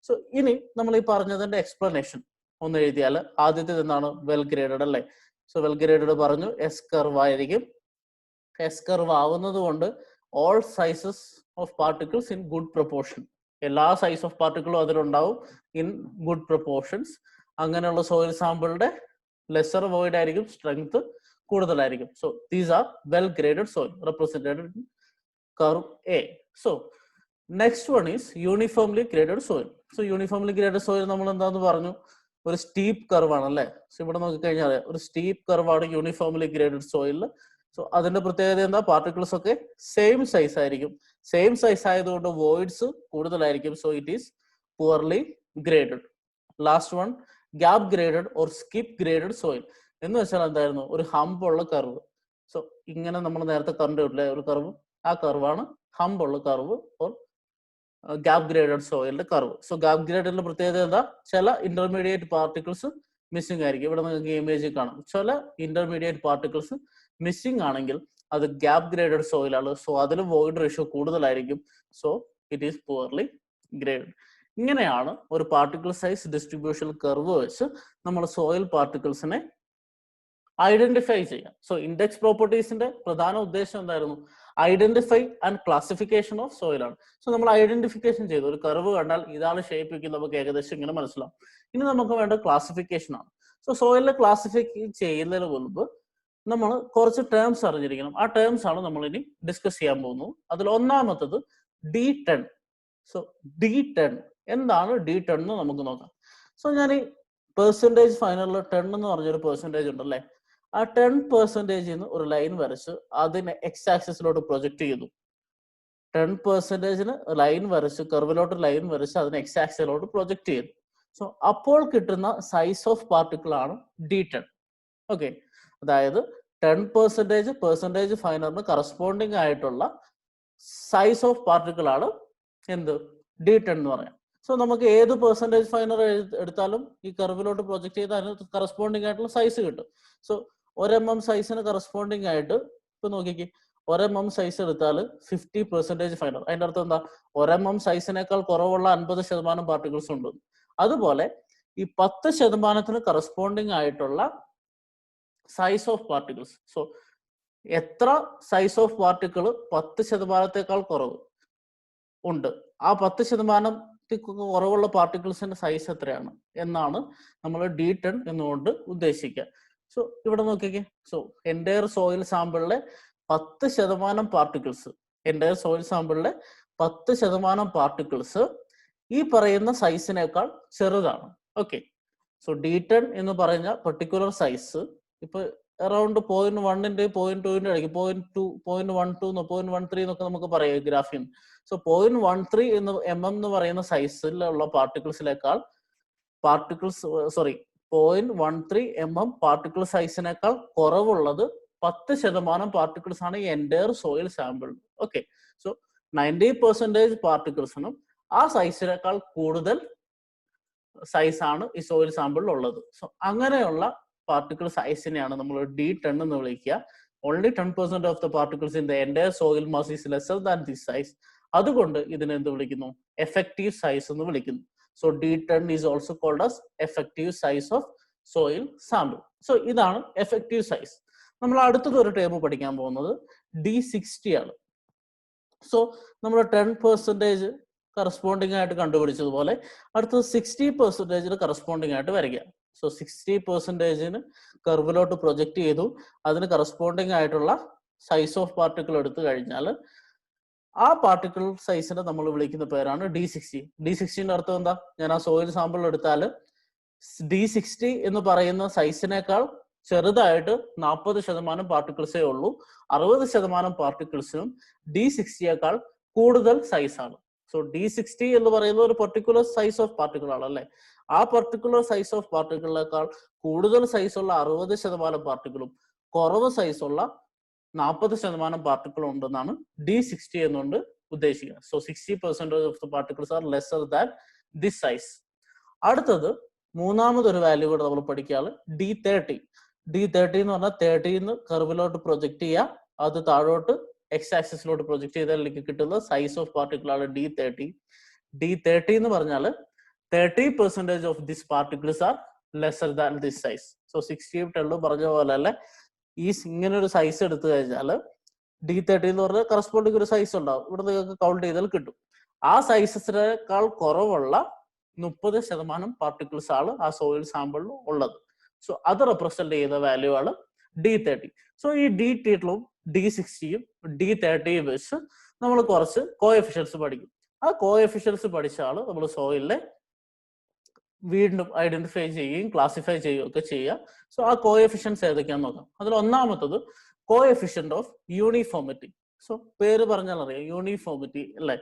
സോ ഇനി നമ്മൾ ഈ പറഞ്ഞതിന്റെ എക്സ്പ്ലനേഷൻ ഒന്ന് എഴുതിയാൽ ആദ്യത്തേത് എന്താണ്? വെൽ ഗ്രേഡഡ് അല്ലേ. സോ വെൽ ഗ്രേഡഡ് പറഞ്ഞു എസ് കർവ് ആയിരിക്കും. എസ് കർവ് ആവുന്നത് കൊണ്ട് all sizes of particles in good proportion, എല്ലാ size of പാർട്ടിക്കിളും അതിലുണ്ടാവും in good proportions. അങ്ങനെയുള്ള സോയിൽ സാമ്പിളിന്റെ ലെസർ വോയിഡ് ആയിരിക്കും, സ്ട്രെങ്ത് കൂടുതലായിരിക്കും. So these are well graded soil represented in curve A. So next one is uniformly graded soil. So uniformly graded soil നമ്മൾ എന്താന്ന് പറഞ്ഞു? ഒരു സ്റ്റീപ്പ് കർവ് ആണ് അല്ലെ. സോ ഇവിടെ നോക്കിക്കഴിഞ്ഞാൽ ഒരു സ്റ്റീപ്പ് കർവ് ആണ് യൂണിഫോംലി ഗ്രേഡഡ് സോയിലിൽ. സോ അതിന്റെ പ്രത്യേകത എന്താ? പാർട്ടിക്കിൾസ് ഒക്കെ സെയിം സൈസ് ആയിരിക്കും. സെയിം സൈസ് ആയതുകൊണ്ട് വോയിഡ്സ് കൂടുതലായിരിക്കും. So it is poorly graded. Last one gap graded or skip graded soil എന്ന് വെച്ചാൽ എന്തായിരുന്നു? ഒരു ഹംപ് ഉള്ള കർവ്. സോ ഇങ്ങനെ നമ്മൾ നേരത്തെ കണ്ടിട്ടില്ല ഒരു കർവ്, ആ കർവാണ് ഹംപ് ഉള്ള കർവ് ഓർ ഗ്യാപ് ഗ്രേഡഡ് സോയിലിന്റെ കർവ്. സോ ഗ്യാപ് ഗ്രേഡഡിന്റെ പ്രത്യേകത എന്താ? ചില ഇന്റർമീഡിയറ്റ് പാർട്ടിക്കിൾസ് മിസ്സിംഗ് ആയിരിക്കും. ഇവിടെ നിങ്ങൾക്ക് ഇമേജ് കാണാം. ചില ഇന്റർമീഡിയറ്റ് പാർട്ടിക്കിൾസ് മിസ്സിംഗ് ആണെങ്കിൽ അത് ഗ്യാപ് ഗ്രേഡഡ് സോയിലാണ്. സോ അതിൽ വോയിഡ് റേഷ്യോ കൂടുതലായിരിക്കും. So it is poorly graded. ഇങ്ങനെയാണ് ഒരു പാർട്ടിക്കിൾ സൈസ് ഡിസ്ട്രിബ്യൂഷൻ കർവ് വെച്ച് നമ്മൾ സോയിൽ പാർട്ടിക്കിൾസിനെ ഐഡന്റിഫൈ ചെയ്യാം. സോ ഇൻഡെക്സ് പ്രോപ്പർട്ടീസിന്റെ പ്രധാന ഉദ്ദേശം എന്തായിരുന്നു? Identify and classification of soil ആണ്. സോ നമ്മൾ ഐഡന്റിഫിക്കേഷൻ ചെയ്തു, ഒരു കർവ് കണ്ടാൽ ഇതാണ് ഷേപ്പ് വെക്കുന്നത് നമുക്ക് ഏകദേശം ഇങ്ങനെ മനസ്സിലാവും. ഇനി നമുക്ക് വേണ്ട ക്ലാസിഫിക്കേഷൻ ആണ്. സോ സോയിലിനെ ക്ലാസിഫൈ ചെയ്യുന്നതിന് മുൻപ് നമ്മൾ കുറച്ച് ടേംസ് അറിഞ്ഞിരിക്കണം. ആ ടേംസ് ആണ് നമ്മൾ ഇനി ഡിസ്കസ് ചെയ്യാൻ പോകുന്നത്. അതിൽ ഒന്നാമത്തത് D10. സോ D10 എന്താണ്? D10 എന്ന് നമുക്ക് നോക്കാം. സോ ഞാൻ ഈ പെർസെൻറ്റേജ് ഫൈനലിൽ 10 എന്ന് പറഞ്ഞൊരു പെർസെൻറ്റേജ് ഉണ്ടല്ലേ, ആ 10% ഒരു ലൈൻ വരച്ച് അതിനെ എക്സ് ആക്സിസിലോട്ട് പ്രൊജക്ട് ചെയ്തു. 10% ലൈൻ വരച്ച് കർവിലോട്ട് ലൈൻ വരച്ച് അതിനെ എക്സ് ആക്സിസിലോട്ട് പ്രൊജക്ട് ചെയ്തു. സോ അപ്പോൾ കിട്ടുന്ന സൈസ് ഓഫ് പാർട്ടിക്കിൾ ആണ് D10. ഓക്കെ, അതായത് 10% പെർസെൻറ്റേജ് ഫൈനലിന് കറസ്പോണ്ടിങ് ആയിട്ടുള്ള സൈസ് ഓഫ് പാർട്ടിക്കിൾ ആണ് എന്ത്? D10 എന്ന് പറയാം. സോ നമുക്ക് ഏത് പെർസെൻറ്റേജ് ഫൈനർ എടുത്താലും ഈ കർവിലോട്ട് പ്രൊജക്ട് ചെയ്ത് അതിന് കറസ്പോണ്ടിങ് ആയിട്ടുള്ള സൈസ് കിട്ടും. സോ 1 mm സൈസിന് കറസ്പോണ്ടിങ് ആയിട്ട് ഇപ്പൊ നോക്കിക്കേ, 1 mm സൈസ് എടുത്താൽ 50% ഫൈനർ. അതിന്റെ അർത്ഥം എന്താ? 1 mm സൈസിനേക്കാൾ കുറവുള്ള 50% പാർട്ടിക്കിൾസ് ഉണ്ട്. അതുപോലെ ഈ 10% കറസ്പോണ്ടിങ് ആയിട്ടുള്ള സൈസ് ഓഫ് പാർട്ടിക്കിൾസ്. സോ എത്ര സൈസ് ഓഫ് പാർട്ടിക്കിൾ 10%-ത്തേക്കാൾ കുറവ് ഉണ്ട്, ആ 10% കുറവുള്ള പാർട്ടിക്കിൾസിന്റെ സൈസ് എത്രയാണ് എന്നാണ് നമ്മൾ D10 എന്നുകൊണ്ട് ഉദ്ദേശിക്കുക. സോ ഇവിടെ നോക്കിക്കേ, സോ എൻ്റയർ സോയിൽ സാമ്പിളിലെ 10% പാർട്ടിക്കിൾസ്, എൻ്റയർ സോയിൽ സാമ്പിളിലെ 10% പാർട്ടിക്കിൾസ് ഈ പറയുന്ന സൈസിനേക്കാൾ ചെറുതാണ്. ഓക്കെ, സോ D10 എന്ന് പറയുന്ന പെർട്ടിക്കുലർ സൈസ് ഇപ്പൊ അറൌണ്ട് 0.1 0.2 ഇടയ്ക്ക് 0.2 0.12 0.13 എന്നൊക്കെ നമുക്ക് പറയാം ഗ്രാഫിൽ. സോ 0.13 എന്ന് പറയുന്ന സൈസിലുള്ള പാർട്ടിക്കിൾസിനേക്കാൾ 0.13 പാർട്ടിക്കിൾ സൈസിനേക്കാൾ കുറവുള്ളത് 10% പാർട്ടിക്കിൾസ് ആണ് ഈ entire soil sample. Okay, so 90% പാർട്ടിക്കിൾസിനും ആ സൈസിനേക്കാൾ കൂടുതൽ സൈസ് ആണ് ഈ സോയിൽ സാമ്പിളിൽ ഉള്ളത്. സോ അങ്ങനെയുള്ള പാർട്ടിക്കിൾ സൈസിനെയാണ് നമ്മൾ D10 എന്ന് വിളിക്കുക. Only 10% of the particles in the entire soil mass is lesser than this size. അതുകൊണ്ട് ഇതിനെ എന്ത് വിളിക്കുന്നു? എഫക്റ്റീവ് സൈസ് എന്ന് വിളിക്കുന്നു. So D10 is also called as effective size of soil sample. So ഇതാണ് എഫക്റ്റീവ് സൈസ്. നമ്മൾ അടുത്തത് ഒരു ടേം പഠിക്കാൻ പോകുന്നത് D60 ആണ്. സോ നമ്മൾ 10% കറസ്പോണ്ടിങ് ആയിട്ട് കണ്ടുപിടിച്ചതുപോലെ അടുത്തത് 60% കറസ്പോണ്ടിങ് ആയിട്ട് വരിക. സോ 60% കർവിലോട്ട് പ്രൊജക്ട് ചെയ്തു, അതിന് കറസ്പോണ്ടിങ് ആയിട്ടുള്ള സൈസ് ഓഫ് പാർട്ടിക്കിൾ എടുത്തു കഴിഞ്ഞാൽ ആ പാർട്ടിക്കിൾ സൈസിനെ നമ്മൾ വിളിക്കുന്ന പേരാണ് D60. D60ന്റെ അർത്ഥം എന്താ? ഞാൻ ആ സോയിൽ സാമ്പിൾ എടുത്താൽ D60 എന്ന് പറയുന്ന സൈസിനേക്കാൾ ചെറുതായിട്ട് 40% പാർട്ടിക്കിൾസേ ഉള്ളൂ, 60% പാർട്ടിക്കിൾസിനും D60യേക്കാൾ കൂടുതൽ സൈസാണ്. സോ D60 എന്ന് പറയുന്നത് ഒരു പെർട്ടിക്കുലർ സൈസ് ഓഫ് പാർട്ടിക്കിൾ ആണ് അല്ലെ. ആ പെർട്ടിക്കുലർ സൈസ് ഓഫ് പാർട്ടിക്കിളിനേക്കാൾ കൂടുതൽ സൈസുള്ള 60% പാർട്ടിക്കിളും കുറവ് സൈസുള്ള 40% പാർട്ടിക്കിളും ഉണ്ടെന്നാണ് D60 എന്നുകൊണ്ട് ഉദ്ദേശിക്കുക. So 60% of the particles are lesser than this size. അടുത്തത് മൂന്നാമതൊരു വാല്യൂ കൂടെ നമ്മൾ പഠിക്കുകയാണ് D30. D30 എന്ന് പറഞ്ഞാൽ 30 കർവിലോട്ട് പ്രൊജക്ട് ചെയ്യുക, അത് താഴോട്ട് എക്സ് ആക്സിസിലോട്ട് പ്രൊജക്ട് ചെയ്താൽ കിട്ടുന്ന സൈസ് ഓഫ് പാർട്ടിക്കിൾ ആണ് D30. D30 എന്ന് പറഞ്ഞാൽ 30% of this particles are lesser than this size. So 60 പറഞ്ഞ പോലെ അല്ലെ, ഈ ഇങ്ങനെ ഒരു സൈസ് എടുത്തു കഴിഞ്ഞാൽ D30 എന്ന് പറഞ്ഞാൽ കറസ്പോണ്ടിങ് ഒരു സൈസ് ഉണ്ടാവും, ഇവിടെ നിങ്ങൾക്ക് കൗണ്ട് ചെയ്താൽ കിട്ടും. ആ സൈസസിനേക്കാൾ കുറവുള്ള 30% പാർട്ടിക്കിൾസ് ആണ് ആ സോയിൽ സാമ്പിളിൽ ഉള്ളത്. സോ അത് റെപ്രസെന്റ് ചെയ്യുന്ന വാല്യൂ ആണ് D30. സോ ഈ D30 D60യും D30യും വെച്ച് നമ്മൾ കുറച്ച് കോഎഫിഷ്യൻസ് പഠിക്കും. ആ കോഎഫിഷ്യൻസ് പഠിച്ചാണ് നമ്മൾ സോയിലിനെ വീണ്ടും ഐഡന്റിഫൈ ചെയ്യുകയും ക്ലാസിഫൈ ചെയ്യുകയും ഒക്കെ ചെയ്യുക. സോ ആ കോഎഫിഷ്യൻസ് ഏതൊക്കെയാന്ന് നോക്കാം. അതിൽ ഒന്നാമത്തത് കോഎഫിഷ്യന്റ് ഓഫ് യൂണിഫോമിറ്റി. സോ പേര് പറഞ്ഞാൽ അറിയാം, യൂണിഫോമിറ്റി അല്ലെ,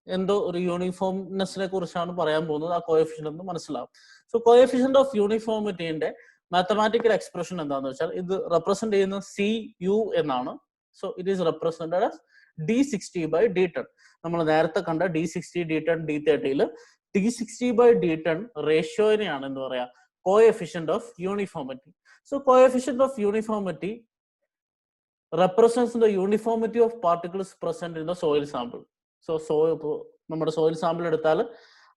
എന്തോ ഒരു യൂണിഫോംനെസ്സിനെ കുറിച്ചാണ് പറയാൻ പോകുന്നത്. ആ കോഎഫിഷ്യന്റ് എന്ന് മനസ്സിലാവും. സോ കോഎഫിഷ്യന്റ് ഓഫ് യൂണിഫോമിറ്റിന്റെ മാത്തമാറ്റിക്കൽ എക്സ്പ്രഷൻ എന്താണെന്ന് വെച്ചാൽ ഇത് റെപ്രസെന്റ് ചെയ്യുന്ന CU എന്നാണ്. So it is represented as d60/d10. നമ്മൾ നേരത്തെ കണ്ട d60, d10, d30 d60/d10 റേഷ്യോനെയാണ് എന്ന് പറയാ coefficient of uniformity. So coefficient of uniformity represents the uniformity of particles present in the soil sample. So നമ്മുടെ സോയിൽ സാമ്പിൾ എടുത്താൽ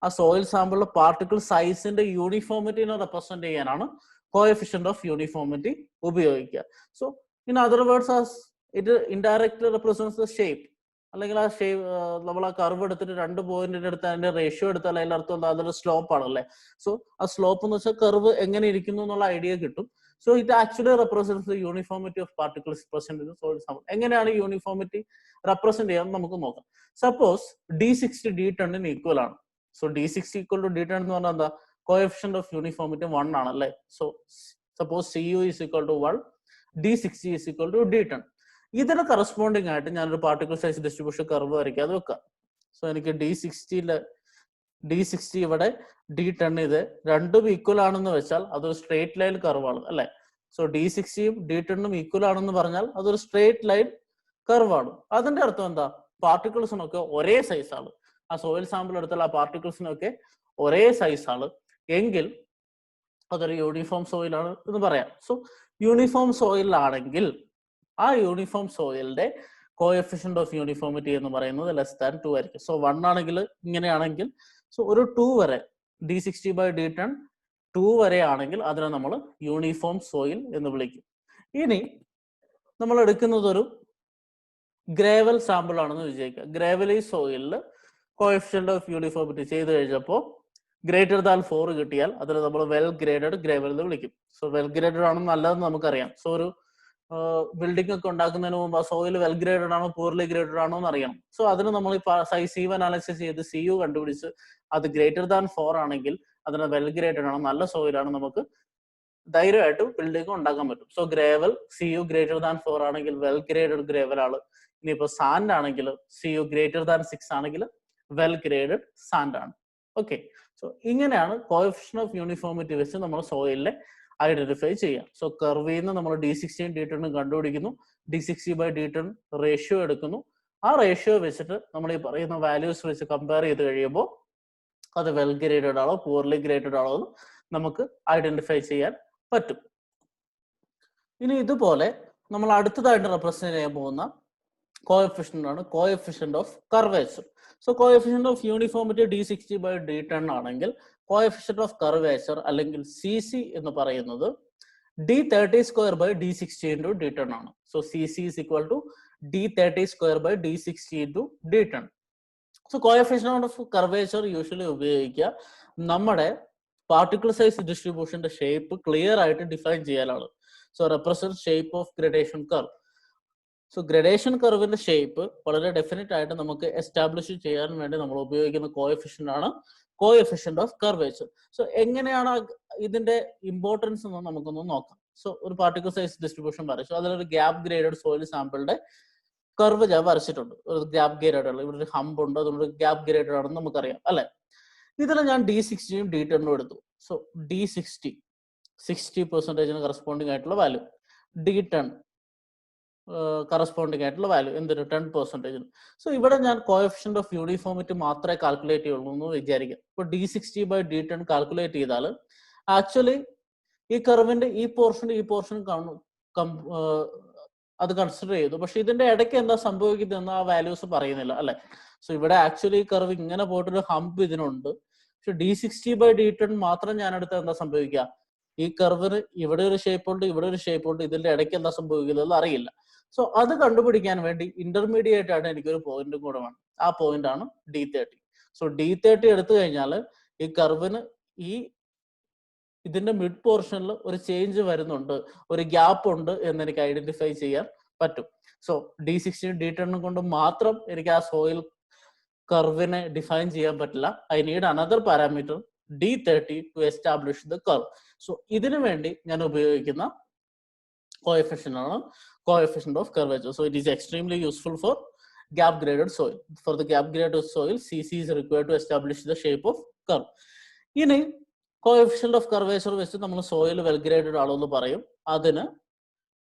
ആ സോയിൽ സാമ്പിളിലെ പാർട്ടിക്കിൾ സൈസിന്റെ യൂണിഫോമിറ്റിനെ റെപ്രസെന്റ് ചെയ്യാനാണ് കോഎഫിഷ്യന്റ് ഓഫ് യൂണിഫോമിറ്റി ഉപയോഗിക്കുക. So in other words it indirectly represents the shape. അല്ലെങ്കിൽ ആ ഷേപ്പ് നമ്മൾ ആ കർവ് എടുത്തിട്ട് 2 പോയിന്റിന്റെ അടുത്ത് അതിന്റെ റേഷ്യോ എടുത്താൽ അതിന്റെ അർത്ഥം എന്താ, അതൊരു സ്ലോപ്പ് ആണല്ലേ. സോ ആ സ്ലോപ്പ് എന്ന് വെച്ചാൽ കർവ് എങ്ങനെ ഇരിക്കുന്നു എന്നുള്ള ഐഡിയ കിട്ടും. So it actually represents the uniformity of particles present in the soil sample. എങ്ങനെയാണ് യൂണിഫോമിറ്റി റെപ്രസെന്റ് ചെയ്യാൻ നമുക്ക് നോക്കാം. സപ്പോസ് d60 d10 ഈക്വൽ ആണ്. സോ d60 = d10 എന്ന് പറഞ്ഞാൽ എന്താ, കോഎഫിഷ്യന്റ് ഓഫ് യൂണിഫോമിറ്റി 1 ആണ് അല്ലേ. So suppose CU = 1, d60 = d10. ഇതിന് കറസ്പോണ്ടിങ് ആയിട്ട് ഞാനൊരു പാർട്ടിക്കിൾ സൈസ് ഡിസ്ട്രിബ്യൂഷൻ കർവ് വരയ്ക്കാതെ വെക്കാം. സോ എനിക്ക് d60 ഇവിടെ, d10 ഇത് രണ്ടും ഈക്വൽ ആണെന്ന് വെച്ചാൽ അതൊരു സ്ട്രേറ്റ് ലൈൻ കർവാണ് അല്ലെ. സോ d60യും d10ഉം ഈക്വൽ ആണെന്ന് പറഞ്ഞാൽ അതൊരു സ്ട്രേറ്റ് ലൈൻ കർവാണ്. അതിന്റെ അർത്ഥം എന്താ, പാർട്ടിക്കിൾസിനൊക്കെ ഒരേ സൈസാണ്. ആ സോയിൽ സാമ്പിൾ എടുത്താൽ ആ പാർട്ടിക്കിൾസിനൊക്കെ ഒരേ സൈസാണ് എങ്കിൽ അതൊരു യൂണിഫോം സോയിലാണ് എന്ന് പറയാം. സോ യൂണിഫോം സോയിലാണെങ്കിൽ ആ യൂണിഫോം സോയിലിന്റെ കോഎഫിഷ്യന്റ് ഓഫ് യൂണിഫോമിറ്റി എന്ന് പറയുന്നത് <2 ആയിരിക്കും. സോ 1 ആണെങ്കിൽ ഇങ്ങനെയാണെങ്കിൽ, സോ ഒരു 2 വരെ d60/d10 2 വരെ ആണെങ്കിൽ അതിനെ നമ്മൾ യൂണിഫോം സോയിൽ എന്ന് വിളിക്കും. ഇനി നമ്മൾ എടുക്കുന്നത് ഒരു ഗ്രേവൽ സാമ്പിൾ ആണെന്ന് വിചാരിക്കുക. ഗ്രേവലി സോയിലിൽ കോഎഫിഷ്യന്റ് ഓഫ് യൂണിഫോമിറ്റി ചെയ്ത് കഴിഞ്ഞപ്പോൾ >4 കിട്ടിയാൽ അതിന് നമ്മൾ വെൽ ഗ്രേഡഡ് ഗ്രേവൽ എന്ന് വിളിക്കും. സോ വെൽ ഗ്രേഡഡ് ആണെന്ന് നല്ലതെന്ന് നമുക്കറിയാം. സോ ഒരു ബിൽഡിംഗ് ഒക്കെ ഉണ്ടാക്കുന്നതിന് മുമ്പ് ആ സോയിൽ വെൽ ഗ്രേഡഡ് ആണോ പൂർലി ഗ്രേഡഡ് ആണോ എന്ന് അറിയണം. സോ അതിന് നമ്മൾ സൈസ് CU അനാലിസിസ് ചെയ്ത് CU കണ്ടുപിടിച്ച് അത് >4 ആണെങ്കിൽ അതിന് വെൽ ഗ്രേഡഡ് ആണ്, നല്ല സോയിലാണ്, നമുക്ക് ധൈര്യമായിട്ട് ബിൽഡിംഗ് ഉണ്ടാക്കാൻ പറ്റും. സോ ഗ്രേവൽ CU >4 ആണെങ്കിൽ വെൽ ഗ്രേഡഡ് ഗ്രേവൽ ആണ്. ഇനിയിപ്പോ സാൻഡ് ആണെങ്കിൽ CU >6 ആണെങ്കിൽ വെൽ ഗ്രേഡഡ് സാൻഡ് ആണ്. ഓക്കെ, സോ ഇങ്ങനെയാണ് കോഎഫിഷ്യന്റ് ഓഫ് യൂണിഫോമിറ്റി വെച്ച് നമ്മൾ സോയിലിനെ ഐഡന്റിഫൈ ചെയ്യാം. സോ കർവിൽ നിന്ന് നമ്മൾ d60 d10 കണ്ടുപിടിക്കുന്നു, d60/d10 റേഷ്യോ എടുക്കുന്നു. ആ റേഷ്യോ വെച്ചിട്ട് നമ്മൾ ഈ പറയുന്ന വാല്യൂസ് വെച്ച് കമ്പയർ ചെയ്ത് കഴിയുമ്പോൾ അത് വെൽ ഗ്രേഡഡ് ആണോ പൂർലി ഗ്രേഡഡ് ആണോ എന്ന് നമുക്ക് ഐഡന്റിഫൈ ചെയ്യാൻ പറ്റും. ഇനി ഇതുപോലെ നമ്മൾ അടുത്തതായിട്ട് റെപ്രസെന്റ് ചെയ്യാൻ പോകുന്ന കോഎഫിഷ്യന്റ് ആണ് coefficient of curvature. So coefficient of uniformity d60/d10 ആണെങ്കിൽ കോഎഫിഷ്യന്റ് ഓഫ് കർവേച്ചർ അല്ലെങ്കിൽ CC എന്ന് പറയുന്നത് d30² d60 ആണ്. So CC = d30² d60 so coefficient of curvature usually ഉപയോഗിക്കുക നമ്മുടെ പാർട്ടിക്കിൾ സൈസ് ഡിസ്ട്രിബ്യൂഷന്റെ ഷേപ്പ് ക്ലിയർ ആയിട്ട് ഡിഫൈൻ ചെയ്യാനാണ്. So represent shape of gradation curve. So gradation കർവിന്റെ ഷേപ്പ് വളരെ ഡെഫിനറ്റ് ആയിട്ട് നമുക്ക് എസ്റ്റാബ്ലിഷ് ചെയ്യാൻ വേണ്ടി നമ്മൾ ഉപയോഗിക്കുന്ന കോഎഫിഷ്യന്റ് ആണ് കോഎഫിഷ്യന്റ് ഓഫ് കർവേച്ചർ. സോ എങ്ങനെയാണ് ഇതിന്റെ ഇമ്പോർട്ടൻസ് എന്ന് നമുക്കൊന്ന് നോക്കാം. സോ ഒരു പാർട്ടിക്കിൾ സൈസ് ഡിസ്ട്രിബ്യൂഷൻ വരച്ചു, അതിലൊരു ഗ്യാപ് ഗ്രേഡഡ് സോയിൽ സാമ്പിളിന്റെ കർവ് ഞാൻ വരച്ചിട്ടുണ്ട്. ഒരു ഗ്യാപ് ഗ്രേഡഡ് ആണ്, ഇവിടെ ഒരു ഹമ്പ് ഉണ്ട്, അതുകൊണ്ട് ഗ്യാപ് ഗ്രേഡഡ് ആണെന്ന് നമുക്കറിയാം അല്ലെ. ഇതിൽ ഞാൻ d60യും d10ഉം എടുത്തു. സോ d60 60% കറസ്പോണ്ടിങ് ആയിട്ടുള്ള വാല്യൂ, d10 കറസ്പോണ്ടിങ് ആയിട്ടുള്ള വാല്യൂ എന്തൊരു 10%. സോ ഇവിടെ ഞാൻ കോഎഫിഷ്യന്റ് ഓഫ് യൂണിഫോമിറ്റി മാത്രമേ കാൽക്കുലേറ്റ് ചെയ്യുള്ളൂ എന്ന് വിചാരിക്കാം. ഇപ്പൊ d60/d10 കാൽക്കുലേറ്റ് ചെയ്താൽ ആക്ച്വലി ഈ കർവിന്റെ ഈ പോർഷൻ അത് കൺസിഡർ ചെയ്തു, പക്ഷെ ഇതിന്റെ ഇടയ്ക്ക് എന്താ സംഭവിക്കുന്നതെന്ന് ആ വാല്യൂസ് പറയുന്നില്ല അല്ലെ. സോ ഇവിടെ ആക്ച്വലി ഈ കർവ് ഇങ്ങനെ പോയിട്ടൊരു ഹംപ് ഇതിനുണ്ട്, പക്ഷെ d60/d10 മാത്രം ഞാൻ എടുത്താൽ എന്താ സംഭവിക്കുക, ഈ കർവിന് ഇവിടെ ഒരു ഷേപ്പ് ഉണ്ട്, ഇവിടെ ഒരു ഷേപ്പ് ഉണ്ട്, ഇതിന്റെ ഇടയ്ക്ക് എന്താ സംഭവിക്കുന്നത് അറിയില്ല. സോ അത് കണ്ടുപിടിക്കാൻ വേണ്ടി ഇന്റർമീഡിയറ്റ് ആയിട്ട് എനിക്കൊരു പോയിന്റും കൂടെ വേണം. ആ പോയിന്റ് ആണ് d30. സോ d30 എടുത്തു കഴിഞ്ഞാൽ ഈ കർവിന് ഇതിന്റെ മിഡ് പോർഷനിൽ ഒരു ചേഞ്ച് വരുന്നുണ്ട്, ഒരു ഗ്യാപ്പ് ഉണ്ട് എന്ന് എനിക്ക് ഐഡന്റിഫൈ ചെയ്യാൻ പറ്റും. സോ d60 d10 കൊണ്ട് മാത്രം എനിക്ക് ആ സോയിൽ കർവിനെ ഡിഫൈൻ ചെയ്യാൻ പറ്റില്ല. I need another parameter d30 to establish the curve. So ഇതിനു വേണ്ടി ഞാൻ ഉപയോഗിക്കുന്ന കോഎഫിഷ്യന്റ് ആണ് coefficient of curvature. So it is extremely useful for gap graded soil. For the gap graded soil, CC is required to establish the shape of curve. ഇനി കോഎഫിഷ്യന്റ് ഓഫ് കർവേച്ചർ വെച്ച് നമ്മൾ സോയിൽ വെൽ ഗ്രേഡഡ് ആണോ എന്ന് പറയും. അതിന്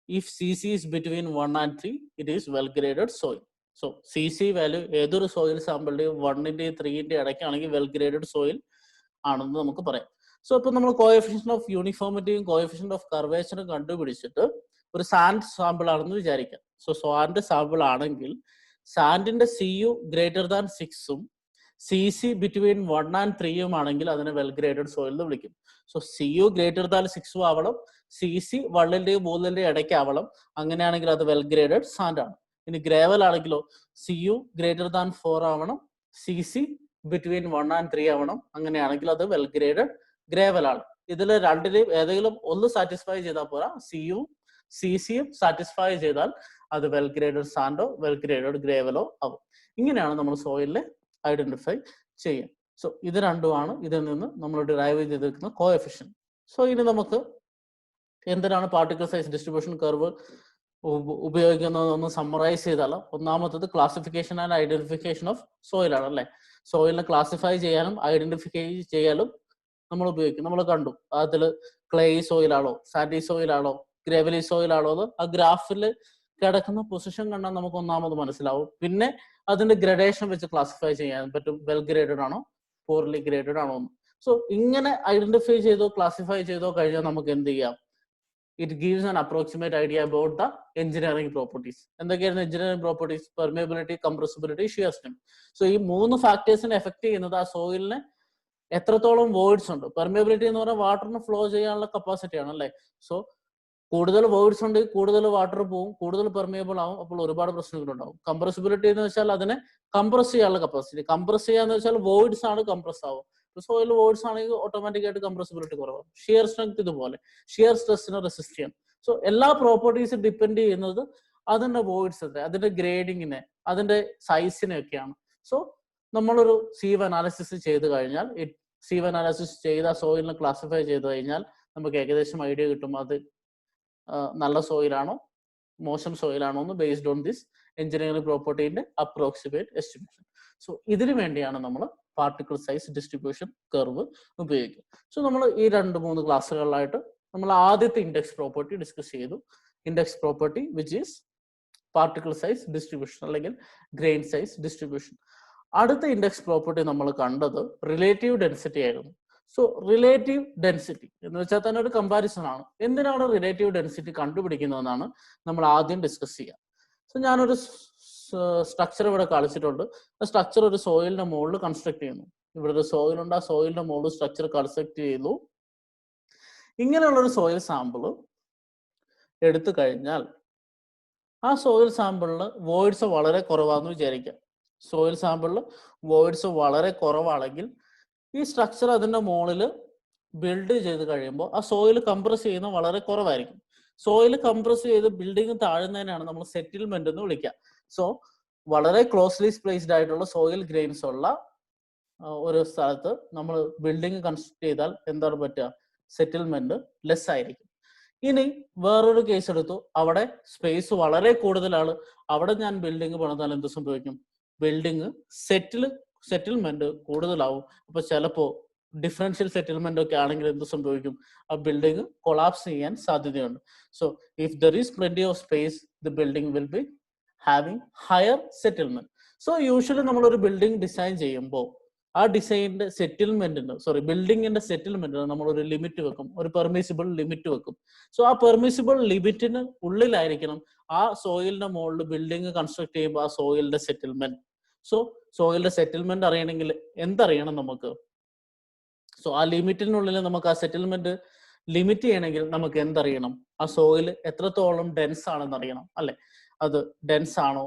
if C C is between 1 and 3 it is well graded soil. So C C value ഏതൊരു സോയിൽ സാമ്പിളിന്റെയും 1-ന്റെയും 3-ന്റെയും ഇടയ്ക്കാണെങ്കിൽ വെൽ ഗ്രേഡഡ് സോയിൽ ആണെന്ന് നമുക്ക് പറയാം. സോ ഇപ്പൊ നമ്മൾ കോഎഫിഷ്യന്റ് ഓഫ് യൂണിഫോമിറ്റിയും കോഎഫിഷ്യന്റ് ഓഫ് കർവേച്ചറും കണ്ടുപിടിച്ചിട്ട് ഒരു സാൻഡ് സാമ്പിൾ ആണെന്ന് വിചാരിക്കാം. സോ സാൻഡ് സാമ്പിൾ ആണെങ്കിൽ സാൻഡിന്റെ സി യു ഗ്രേറ്റർ ദാൻ 6-ഉം സി സി ബിറ്റ്വീൻ 1 and 3-ഉം ആണെങ്കിൽ അതിനെ വെൽ ഗ്രേഡഡ് സോയിൽ എന്ന് വിളിക്കും. So C U greater than 6-ഉം ആവണം, സി സി 1-ന്റെയും 3-ന്റെയും ഇടയ്ക്ക് ആവണം. അങ്ങനെയാണെങ്കിൽ അത് വെൽ ഗ്രേഡഡ് സാൻഡ് ആണ്. ഇനി ഗ്രേവൽ ആണെങ്കിലോ സി യു ഗ്രേറ്റർ ദാൻ 4 ആവണം, സി സി ബിറ്റ്വീൻ 1 and 3 ആവണം. അങ്ങനെയാണെങ്കിൽ അത് വെൽ ഗ്രേഡഡ് ഗ്രേവൽ ആണ്. ഇതിൽ രണ്ടിലെയും ഏതെങ്കിലും ഒന്ന് സാറ്റിസ്ഫൈ ചെയ്താൽ പോരാ, സിയും സി സിയും സാറ്റിസ്ഫൈ ചെയ്താൽ അത് വെൽ ഗ്രേഡഡ് സാൻഡോ വെൽ ഗ്രേഡഡ് ഗ്രേവലോ ആവും. ഇങ്ങനെയാണ് നമ്മൾ സോയിലിനെ ഐഡന്റിഫൈ ചെയ്യുക. സോ ഇത് രണ്ടുമാണ് ഇതിൽ നിന്ന് നമ്മൾ ഡിറൈവ് ചെയ്തിരിക്കുന്ന കോഎഫിഷ്യന്റ്. സോ ഇനി നമുക്ക് എന്തിനാണ് പാർട്ടിക്കിൾ സൈസ് ഡിസ്ട്രിബ്യൂഷൻ കർവ് ഉപയോഗിക്കുന്നതെന്ന് സമ്മറൈസ് ചെയ്താൽ, ഒന്നാമത്തത് classification and identification of soil ആണ് അല്ലെ. സോയിലിനെ ക്ലാസിഫൈ ചെയ്യാനും ഐഡന്റിഫൈ ചെയ്യാനും നമ്മൾ ഉപയോഗിക്കും. നമ്മൾ കണ്ടു അതിൽ ക്ലേ സോയിലാണോ സാൻഡി സോയിലാണോ ഗ്രേവലി സോയിലാണോ എന്ന് ആ ഗ്രാഫിൽ കിടക്കുന്ന പൊസിഷൻ കണ്ടാൽ നമുക്ക് ഒന്നാമത് മനസ്സിലാവും. പിന്നെ അതിന്റെ ഗ്രഡേഷൻ വെച്ച് ക്ലാസിഫൈ ചെയ്യാൻ പറ്റും, വെൽ ഗ്രേഡഡ് ആണോ പോർലി ഗ്രേഡഡ് ആണോ എന്ന്. സോ ഇങ്ങനെ ഐഡന്റിഫൈ ചെയ്തോ ക്ലാസിഫൈ ചെയ്തോ കഴിഞ്ഞാൽ നമുക്ക് എന്ത് ചെയ്യാം, it gives an approximate idea about the engineering properties. എന്തൊക്കെയാണ് engineering properties? Permeability, compressibility, shear strength. So ഈ 3 ഫാക്ടേഴ്സിനെ എഫക്ട് ചെയ്യുന്നത് ആ സോയിലിന് എത്രത്തോളം വോയിഡ്സ് ഉണ്ട്. പെർമിയബിലിറ്റി എന്ന് പറഞ്ഞാൽ വാട്ടറിന് ഫ്ലോ ചെയ്യാനുള്ള കപ്പാസിറ്റി ആണ് അല്ലേ. സോ കൂടുതൽ വോയിഡ്സ് ഉണ്ട്, കൂടുതൽ വാട്ടർ പോവും, കൂടുതൽ പെർമിയബിൾ ആവും, അപ്പോൾ ഒരുപാട് പ്രശ്നങ്ങൾ ഉണ്ടാവും. കംപ്രസിബിലിറ്റി എന്ന് വെച്ചാൽ അതിനെ കംപ്രസ് ചെയ്യാനുള്ള കപ്പാസിറ്റി. കംപ്രസ് ചെയ്യാന്ന് വെച്ചാൽ വോയിഡ്സ് ആണ് കംപ്രസ് ആവും. സോയിൽ വോയിഡ്സ് ആണെങ്കിൽ ഓട്ടോമാറ്റിക് ആയിട്ട് കംപ്രസിബിലിറ്റി കുറവാകും. ഷിയർ സ്ട്രെങ്ത് ഇതുപോലെ, ഷിയർ സ്ട്രെസ്സിനെ റെസിസ്റ്റ് ചെയ്യാം. സോ എല്ലാ പ്രോപ്പർട്ടീസും ഡിപ്പെൻഡ് ചെയ്യുന്നത് അതിന്റെ വോയിഡ്സ്, അതിന്റെ ഗ്രേഡിങ്ങിനെ, അതിന്റെ സൈസിനെ ഒക്കെയാണ്. സോ നമ്മളൊരു സീവ് അനാലിസിസ് ചെയ്ത് കഴിഞ്ഞാൽ, സീവ് അനാലിസിസ് ചെയ്ത സോയിലിനെ ക്ലാസിഫൈ ചെയ്ത് കഴിഞ്ഞാൽ നമുക്ക് ഏകദേശം ഐഡിയ കിട്ടും അത് നല്ല സോയിലാണോ മോശം സോയിലാണോ എന്ന്, ബേസ്ഡ് ഓൺ ദിസ് എഞ്ചിനീയറിംഗ് പ്രോപ്പർട്ടീന്റെ അപ്രോക്സിമേറ്റ് എസ്റ്റിമേഷൻ. സോ ഇതിനു വേണ്ടിയാണ് നമ്മൾ പാർട്ടിക്കിൾ സൈസ് ഡിസ്ട്രിബ്യൂഷൻ കർവ് ഉപയോഗിക്കുക. സോ നമ്മൾ ഈ 2-3 ക്ലാസ്സുകളിലായിട്ട് നമ്മൾ ആദ്യത്തെ ഇൻഡെക്സ് പ്രോപ്പർട്ടി ഡിസ്കസ് ചെയ്തു. Index property which is particle size distribution അല്ലെങ്കിൽ ഗ്രെയിൻ സൈസ് ഡിസ്ട്രിബ്യൂഷൻ. അടുത്ത ഇൻഡെക്സ് പ്രോപ്പർട്ടി നമ്മൾ കണ്ടത് റിലേറ്റീവ് ഡെൻസിറ്റി ആയിരുന്നു. സോ റിലേറ്റീവ് ഡെൻസിറ്റി എന്ന് വെച്ചാൽ തന്നെ ഒരു കമ്പാരിസൺ ആണ്. എന്തിനാണ് റിലേറ്റീവ് ഡെൻസിറ്റി കണ്ടുപിടിക്കുന്നതെന്നാണ് നമ്മൾ ആദ്യം ഡിസ്കസ് ചെയ്യുക. സോ ഞാനൊരു സ്ട്രക്ചർ ഇവിടെ കളിച്ചിട്ടുണ്ട്. ആ സ്ട്രക്ചർ ഒരു സോയിലിന്റെ മുകളിൽ കൺസ്ട്രക്ട് ചെയ്യുന്നു. ഇവിടെ ഒരു സോയിൽ ഉണ്ട്, ആ സോയിലിന്റെ മുകളിൽ സ്ട്രക്ചർ കൺസ്ട്രക്ട് ചെയ്തു. ഇങ്ങനെയുള്ളൊരു സോയിൽ സാമ്പിൾ എടുത്തു കഴിഞ്ഞാൽ ആ സോയിൽ സാമ്പിളിന് വോയിഡ്സ് വളരെ കുറവാണെന്ന് വിചാരിക്കാം. സോയിൽ സാമ്പിളിൽ വോയിഡ്സ് വളരെ കുറവാണെങ്കിൽ ഈ സ്ട്രക്ചർ അതിന്റെ മുകളിൽ ബിൽഡ് ചെയ്ത് കഴിയുമ്പോൾ ആ സോയിൽ കംപ്രസ് ചെയ്യുന്നത് വളരെ കുറവായിരിക്കും. സോയിൽ കംപ്രസ് ചെയ്ത് ബിൽഡിംഗ് താഴുന്നതിനാണ് നമ്മൾ സെറ്റിൽമെന്റ് എന്ന് വിളിക്കുക. സോ വളരെ ക്ലോസ്ലി പ്ലേസ്ഡ് ആയിട്ടുള്ള സോയിൽ ഗ്രെയിൻസ് ഉള്ള ഒരു സ്ഥലത്ത് നമ്മൾ ബിൽഡിംഗ് കൺസ്ട്രക്ട് ചെയ്താൽ എന്താണ് പറ്റുക, സെറ്റിൽമെന്റ് ലെസ് ആയിരിക്കും. ഇനി വേറൊരു കേസ് എടുത്തു, അവിടെ സ്പേസ് വളരെ കൂടുതലാണ്, അവിടെ ഞാൻ ബിൽഡിംഗ് പണിതാൽ എന്ത് സംഭവിക്കും, ബിൽഡിംഗ് സെറ്റിൽമെന്റ് കൂടുതലാവും. അപ്പൊ ചിലപ്പോ ഡിഫറൻഷ്യൽ സെറ്റിൽമെന്റ് ഒക്കെ ആണെങ്കിൽ എന്ത് സംഭവിക്കും, ആ ബിൽഡിംഗ് കൊളാപ്സ് ചെയ്യാൻ സാധ്യതയുണ്ട്. So if there is plenty of space the building will be having higher settlement. So usually നമ്മളൊരു ബിൽഡിംഗ് ഡിസൈൻ ചെയ്യുമ്പോൾ ആ ഡിസൈനിന്റെ ബിൽഡിങ്ങിന്റെ സെറ്റിൽമെന്റിന് നമ്മളൊരു ലിമിറ്റ് വെക്കും, ഒരു പെർമിസിബിൾ ലിമിറ്റ് വെക്കും. സോ ആ പെർമിസിബിൾ ലിമിറ്റിന് ഉള്ളിലായിരിക്കണം ആ സോയിലിന്റെ മുകളിൽ ബിൽഡിംഗ് കൺസ്ട്രക്ട് ചെയ്യുമ്പോൾ ആ സോയിലിന്റെ സെറ്റിൽമെന്റ്. സോ സോയിലിന്റെ സെറ്റിൽമെന്റ് അറിയണമെങ്കിൽ എന്തറിയണം നമുക്ക്, സോ ആ ലിമിറ്റിനുള്ളിൽ നമുക്ക് ആ സെറ്റിൽമെന്റ് ലിമിറ്റ് ചെയ്യണമെങ്കിൽ നമുക്ക് എന്തറിയണം, ആ സോയിൽ എത്രത്തോളം ഡെൻസ് ആണെന്ന് അറിയണം അല്ലെ. അത് ഡെൻസ് ആണോ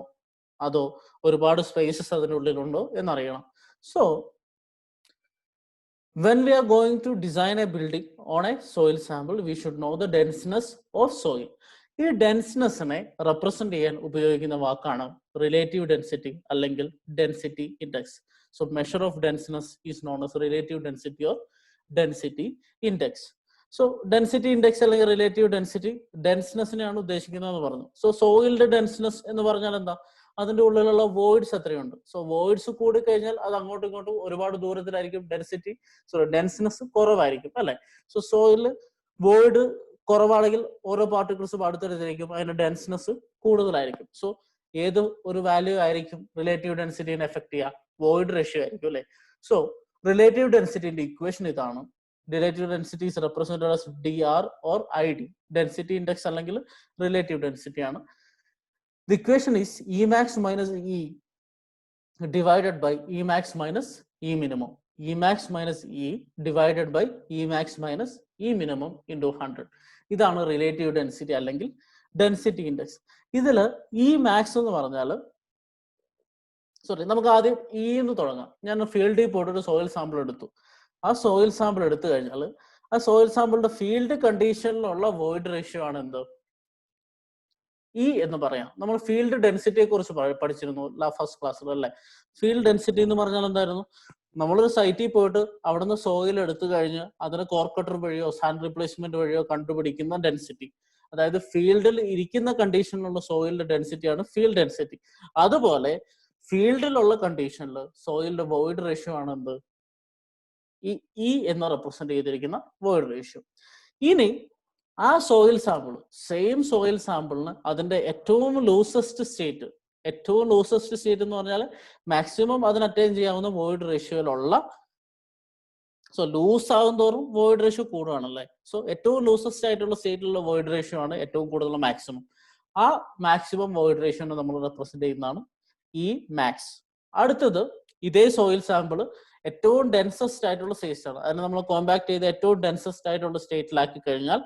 അതോ ഒരുപാട് സ്പേസസ് അതിനുള്ളിലുണ്ടോ എന്നറിയണം. So when we are going to design a building on a soil sample, we should know the denseness of soil. ഈ ഡെൻസ്നെസ്സിനെ റെപ്രസെന്റ് ചെയ്യാൻ ഉപയോഗിക്കുന്ന വാക്കാണ് റിലേറ്റീവ് ഡെൻസിറ്റി അല്ലെങ്കിൽ density index. So measure of denseness is known as relative density or density index. So density index അല്ലെങ്കിൽ റിലേറ്റീവ് ഡെൻസിറ്റി ഡെൻസ്നെസ്സിനെയാണ് ഉദ്ദേശിക്കുന്നതെന്ന് പറഞ്ഞു. സോ സോയിലിന്റെ ഡെൻസ്നെസ് എന്ന് പറഞ്ഞാൽ എന്താ, അതിന്റെ ഉള്ളിലുള്ള വോയിഡ്സ് എത്രയുണ്ട്. സോ വോയിഡ്സ് കൂടി കഴിഞ്ഞാൽ അത് അങ്ങോട്ടും ഇങ്ങോട്ടും ഒരുപാട് ദൂരത്തിലായിരിക്കും ഡെൻസിറ്റി, ഡെൻസ്നെസ് കുറവായിരിക്കും അല്ലെ. സോ സോയില് വോയിഡ് കുറവാണെങ്കിൽ ഓരോ പാർട്ടിക്കിൾസും അടുത്തടുത്തായിരിക്കും, അതിന്റെ ഡെൻസ്നെസ് കൂടുതലായിരിക്കും. സോ ഏത് ഒരു വാല്യൂ ആയിരിക്കും റിലേറ്റീവ് ഡെൻസിറ്റിനെ എഫക്ട് ചെയ്യുക? വോയിഡ് റേഷ്യോ ആയിരിക്കും അല്ലെ. സോ റിലേറ്റീവ് ഡെൻസിറ്റിന്റെ ഇക്വേഷൻ ഇതാണ്. Relative density is represented as dr or id. Density index അല്ലെങ്കിൽ റിലേറ്റീവ് ഡെൻസിറ്റി ആണ്. The equation is Emax minus E divided by Emax minus E minimum. Emax minus E divided by Emax minus E minimum into 100. ഇതാണ് റിലേറ്റീവ് ഡെൻസിറ്റി അല്ലെങ്കിൽ ഡെൻസിറ്റി ഇൻഡെക്സ്. ഇതില് Emax എന്ന് പറഞ്ഞാൽ, നമുക്ക് ആദ്യം E എന്ന് തുടങ്ങാം. ഞാൻ ഫീൽഡിൽ പോയിട്ട് ഒരു സോയിൽ സാമ്പിൾ എടുത്തു. ആ സോയിൽ സാമ്പിൾ എടുത്തു കഴിഞ്ഞാൽ ആ സോയിൽ സാമ്പിളിന്റെ ഫീൽഡ് കണ്ടീഷനിലുള്ള വോയിഡ് റേഷ്യോ ആണ് എന്ത്? ഇ എന്ന് പറയാം. നമ്മൾ ഫീൽഡ് ഡെൻസിറ്റിയെ കുറിച്ച് പഠിച്ചിരുന്നു ഫസ്റ്റ് ക്ലാസ്സിൽ അല്ലെ. ഫീൽഡ് ഡെൻസിറ്റി എന്ന് പറഞ്ഞാൽ എന്തായിരുന്നു? നമ്മളൊരു സൈറ്റിൽ പോയിട്ട് അവിടുന്ന് സോയിൽ എടുത്തു കഴിഞ്ഞ് അതിന് കോർക്കട്ടർ വഴിയോ സാൻഡ് റീപ്ലേസ്മെന്റ് വഴിയോ കണ്ടുപിടിക്കുന്ന ഡെൻസിറ്റി, അതായത് ഫീൽഡിൽ ഇരിക്കുന്ന കണ്ടീഷനിലുള്ള സോയിലിന്റെ ഡെൻസിറ്റിയാണ് ഫീൽഡ് ഡെൻസിറ്റി. അതുപോലെ ഫീൽഡിലുള്ള കണ്ടീഷനിൽ സോയിലിന്റെ വോയിഡ് റേഷ്യോ ആണ് എന്ത്? ഈ ഇ എന്ന് റെപ്രസെന്റ് ചെയ്തിരിക്കുന്ന വോയിഡ് റേഷ്യോ. ഇനി ആ സോയിൽ സാമ്പിൾ, സെയിം സോയിൽ സാമ്പിളിന് അതിന്റെ ഏറ്റവും ലൂസസ്റ്റ് സ്റ്റേറ്റ് എന്ന് പറഞ്ഞാൽ മാക്സിമം അതിന് അറ്റൈൻ ചെയ്യാവുന്ന വോയിഡ് റേഷ്യോയിലുള്ള, ലൂസ് ആകും തോറും വോയിഡ് റേഷ്യോ കൂടുകയാണല്ലേ. സോ ഏറ്റവും ലൂസസ്റ്റ് ആയിട്ടുള്ള സ്റ്റേറ്റിലുള്ള വോയിഡ് റേഷ്യോ ആണ് ഏറ്റവും കൂടുതലുള്ള മാക്സിമം. ആ മാക്സിമം വോയിഡ് റേഷ്യോനെ നമ്മൾ റെപ്രസെന്റ് ചെയ്യുന്നതാണ് ഈ മാക്സ്. അടുത്തത് ഇതേ സോയിൽ സാമ്പിൾ ഏറ്റവും ഡെൻസസ്റ്റ് ആയിട്ടുള്ള സ്റ്റേറ്റ് ആണ്. അതിനെ നമ്മൾ കോമ്പാക്ട് ചെയ്ത് ഏറ്റവും ഡെൻസസ്റ്റ് ആയിട്ടുള്ള സ്റ്റേറ്റിലാക്കി കഴിഞ്ഞാൽ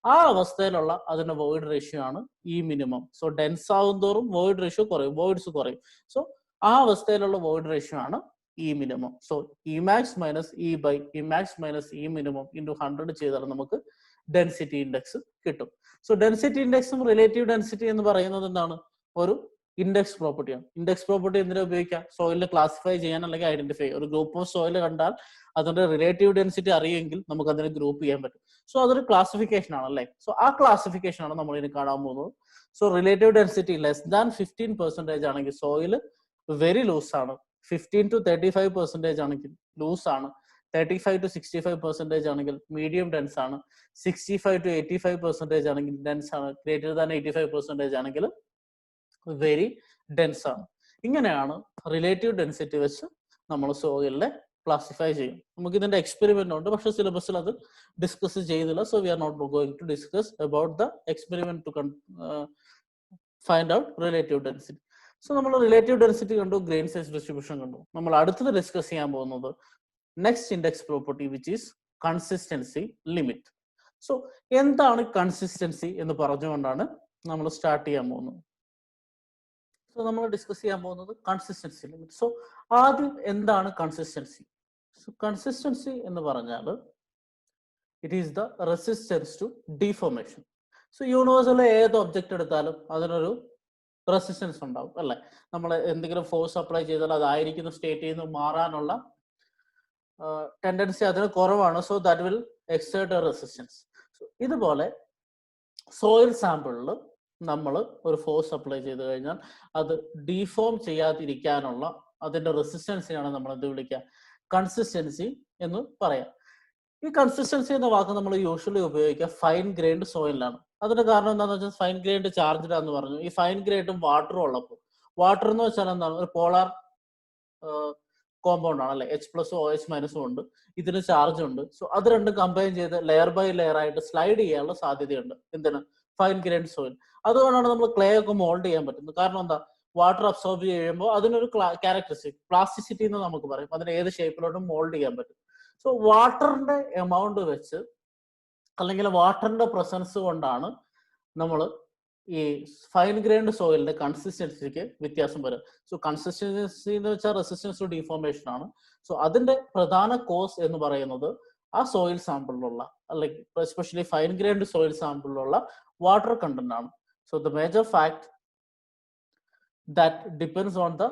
ആ അവസ്ഥയിലുള്ള അതിന്റെ വോയിഡ് റേഷ്യോ ആണ് ഈ മിനിമം. സോ ഡെൻസ് ആകും തോറും വോയിഡ് റേഷ്യോ കുറയും, വോയിഡ്സ് കുറയും. സോ ആ അവസ്ഥയിലുള്ള വോയിഡ് റേഷ്യോ ആണ് ഈ minimum. So e max minus e by e max minus e minimum into 100 ചെയ്താൽ നമുക്ക് ഡെൻസിറ്റി ഇൻഡെക്സ് കിട്ടും. സോ ഡെൻസിറ്റി ഇൻഡെക്സും റിലേറ്റീവ് ഡെൻസിറ്റി എന്ന് പറയുന്നത് എന്താണ്? ഒരു ഇൻഡെക്സ് പ്രോപ്പർട്ടിയാണ്. ഇൻഡെക്സ് പ്രോപ്പർട്ടി എന്തിനാ ഉപയോഗിക്കാം? സോയിലിനെ ക്ലാസിഫൈ ചെയ്യാൻ അല്ലെങ്കിൽ ഐഡന്റിഫൈ. ഒരു ഗ്രൂപ്പ് ഓഫ് സോയിൽ കണ്ടാൽ അതിന്റെ റിലേറ്റീവ് ഡെൻസിറ്റി അറിയുമെങ്കിൽ നമുക്ക് അതിനെ ഗ്രൂപ്പ് ചെയ്യാൻ പറ്റും. സോ അതൊരു ക്ലാസിഫിക്കേഷൻ ആണ് അല്ലേ. സോ ആ ക്ലാസിഫിക്കേഷൻ ആണ് നമ്മൾ ഇനി കാണാൻ പോകുന്നത്. So relative density less than 15% ആണെങ്കിൽ സോയിൽ വെരി ലൂസ് ആണ്. 15 to 35% ആണെങ്കിൽ ലൂസ് ആണ്. 35 to 65% ആണെങ്കിൽ മീഡിയം ഡെൻസ് ആണ്. 65 to 85% ആണെങ്കിൽ ഡെൻസ് ആണ്. ഗ്രേറ്റർ ദാൻ 85% ആണെങ്കിൽ വെരി ഡെൻസ് ആണ്. ഇങ്ങനെയാണ് റിലേറ്റീവ് ഡെൻസിറ്റി വെച്ച് നമ്മൾ സോയിലിനെ ക്ലാസിഫൈ ചെയ്യും. നമുക്ക് ഇതിന്റെ എക്സ്പെരിമെന്റ് ഉണ്ട്, പക്ഷെ സിലബസിൽ അത് ഡിസ്കസ് ചെയ്തില്ല. So we are not going to discuss about the experiment to find out relative density. So നമ്മൾ റിലേറ്റീവ് ഡെൻസിറ്റി കണ്ടു, ഗ്രെയിൻ സൈസ് ഡിസ്ട്രിബ്യൂഷൻ കണ്ടു. നമ്മൾ അടുത്തത് ഡിസ്കസ് ചെയ്യാൻ പോകുന്നത് next index property which is consistency limit. So എന്താണ് കൺസിസ്റ്റൻസി എന്ന് പറഞ്ഞുകൊണ്ടാണ് നമ്മൾ സ്റ്റാർട്ട് ചെയ്യാൻ പോകുന്നത്. സോ നമ്മൾ ഡിസ്കസ് ചെയ്യാൻ പോകുന്നത് കൺസിസ്റ്റൻസി ലിമിറ്റ്. സോ ആദ്യം എന്താണ് കൺസിസ്റ്റൻസി? സോ കൺസിസ്റ്റൻസി എന്ന് പറഞ്ഞാൽ it is the resistance to deformation. So യൂണിവേഴ്സിലെ ഏത് ഒബ്ജക്റ്റ് എടുത്താലും അതിനൊരു റെസിസ്റ്റൻസ് ഉണ്ടാവും അല്ലെ. നമ്മൾ എന്തെങ്കിലും ഫോഴ്സ് അപ്ലൈ ചെയ്താൽ അതായിരിക്കുന്ന സ്റ്റേറ്റിൽ നിന്ന് മാറാനുള്ള ടെൻഡൻസി അതിന് കുറവാണ്. So that will exert A resistance. ഇതുപോലെ സോയിൽ സാമ്പിളിൽ നമ്മൾ ഒരു ഫോഴ്സ് അപ്ലൈ ചെയ്ത് കഴിഞ്ഞാൽ അത് ഡീഫോം ചെയ്യാതിരിക്കാനുള്ള അതിന്റെ റെസിസ്റ്റൻസിനാണ് നമ്മൾ എന്ത് വിളിക്കുക? കൺസിസ്റ്റൻസി എന്ന് പറയാം. ഈ കൺസിസ്റ്റൻസി എന്ന വാക്ക് നമ്മൾ യൂഷ്വലി ഉപയോഗിക്കുക ഫൈൻ ഗ്രൈൻഡ് സോയിലാണ്. അതിന്റെ കാരണം എന്താണെന്ന് വെച്ചാൽ ഫൈൻ ഗ്രൈൻഡ് ചാർജ്ഡ് ആണെന്ന് പറഞ്ഞു. ഈ ഫൈൻ ഗ്രൈൻഡും വാട്ടറും ഉള്ളപ്പോൾ, വാട്ടർ എന്ന് വെച്ചാൽ എന്താണ്? ഒരു പോളാർ കോമ്പൗണ്ട് ആണ് അല്ലെ. H+ OH- ഉണ്ട്, ഇതിന് ചാർജ് ഉണ്ട്. സോ അത് രണ്ടും കമ്പൈൻ ചെയ്ത് ലെയർ ബൈ ലെയർ ആയിട്ട് സ്ലൈഡ് ചെയ്യാനുള്ള സാധ്യതയുണ്ട്. എന്തിനാ? Fine grained soil. അതുകൊണ്ടാണ് നമ്മൾ ക്ലേ ഒക്കെ മോൾഡ് ചെയ്യാൻ പറ്റുന്നത്. കാരണം എന്താ? വാട്ടർ അബ്സോർബ് ചെയ്യുമ്പോൾ അതിനൊരു ക്യാരക്ടറിസ്റ്റിക് പ്ലാസ്റ്റിസിറ്റി എന്ന് നമുക്ക് പറയും. അതിന് ഏത് ഷേപ്പിലോട്ടും മോൾഡ് ചെയ്യാൻ പറ്റും. സോ വാട്ടറിന്റെ എമൗണ്ട് വെച്ച് അല്ലെങ്കിൽ വാട്ടറിന്റെ പ്രസൻസ് കൊണ്ടാണ് നമ്മൾ ഈ ഫൈൻ ഗ്രൈൻഡ് സോയിലിന്റെ കൺസിസ്റ്റൻസിക്ക് വ്യത്യാസം വരും. സോ കൺസിസ്റ്റൻസി എന്ന് വെച്ചാൽ റെസിസ്റ്റൻസ് ടു ഡീഫോർമേഷൻ ആണ്. സോ അതിന്റെ പ്രധാന കോസ് എന്ന് പറയുന്നത് ആ സോയിൽ സാമ്പിളിലുള്ള അല്ലെങ്കിൽ എസ്പെഷ്യലി ഫൈൻ ഗ്രൈൻഡ് സോയിൽ സാമ്പിളിലുള്ള വാട്ടർ കണ്ടന്റ് ആണ്. So the major fact that depends on the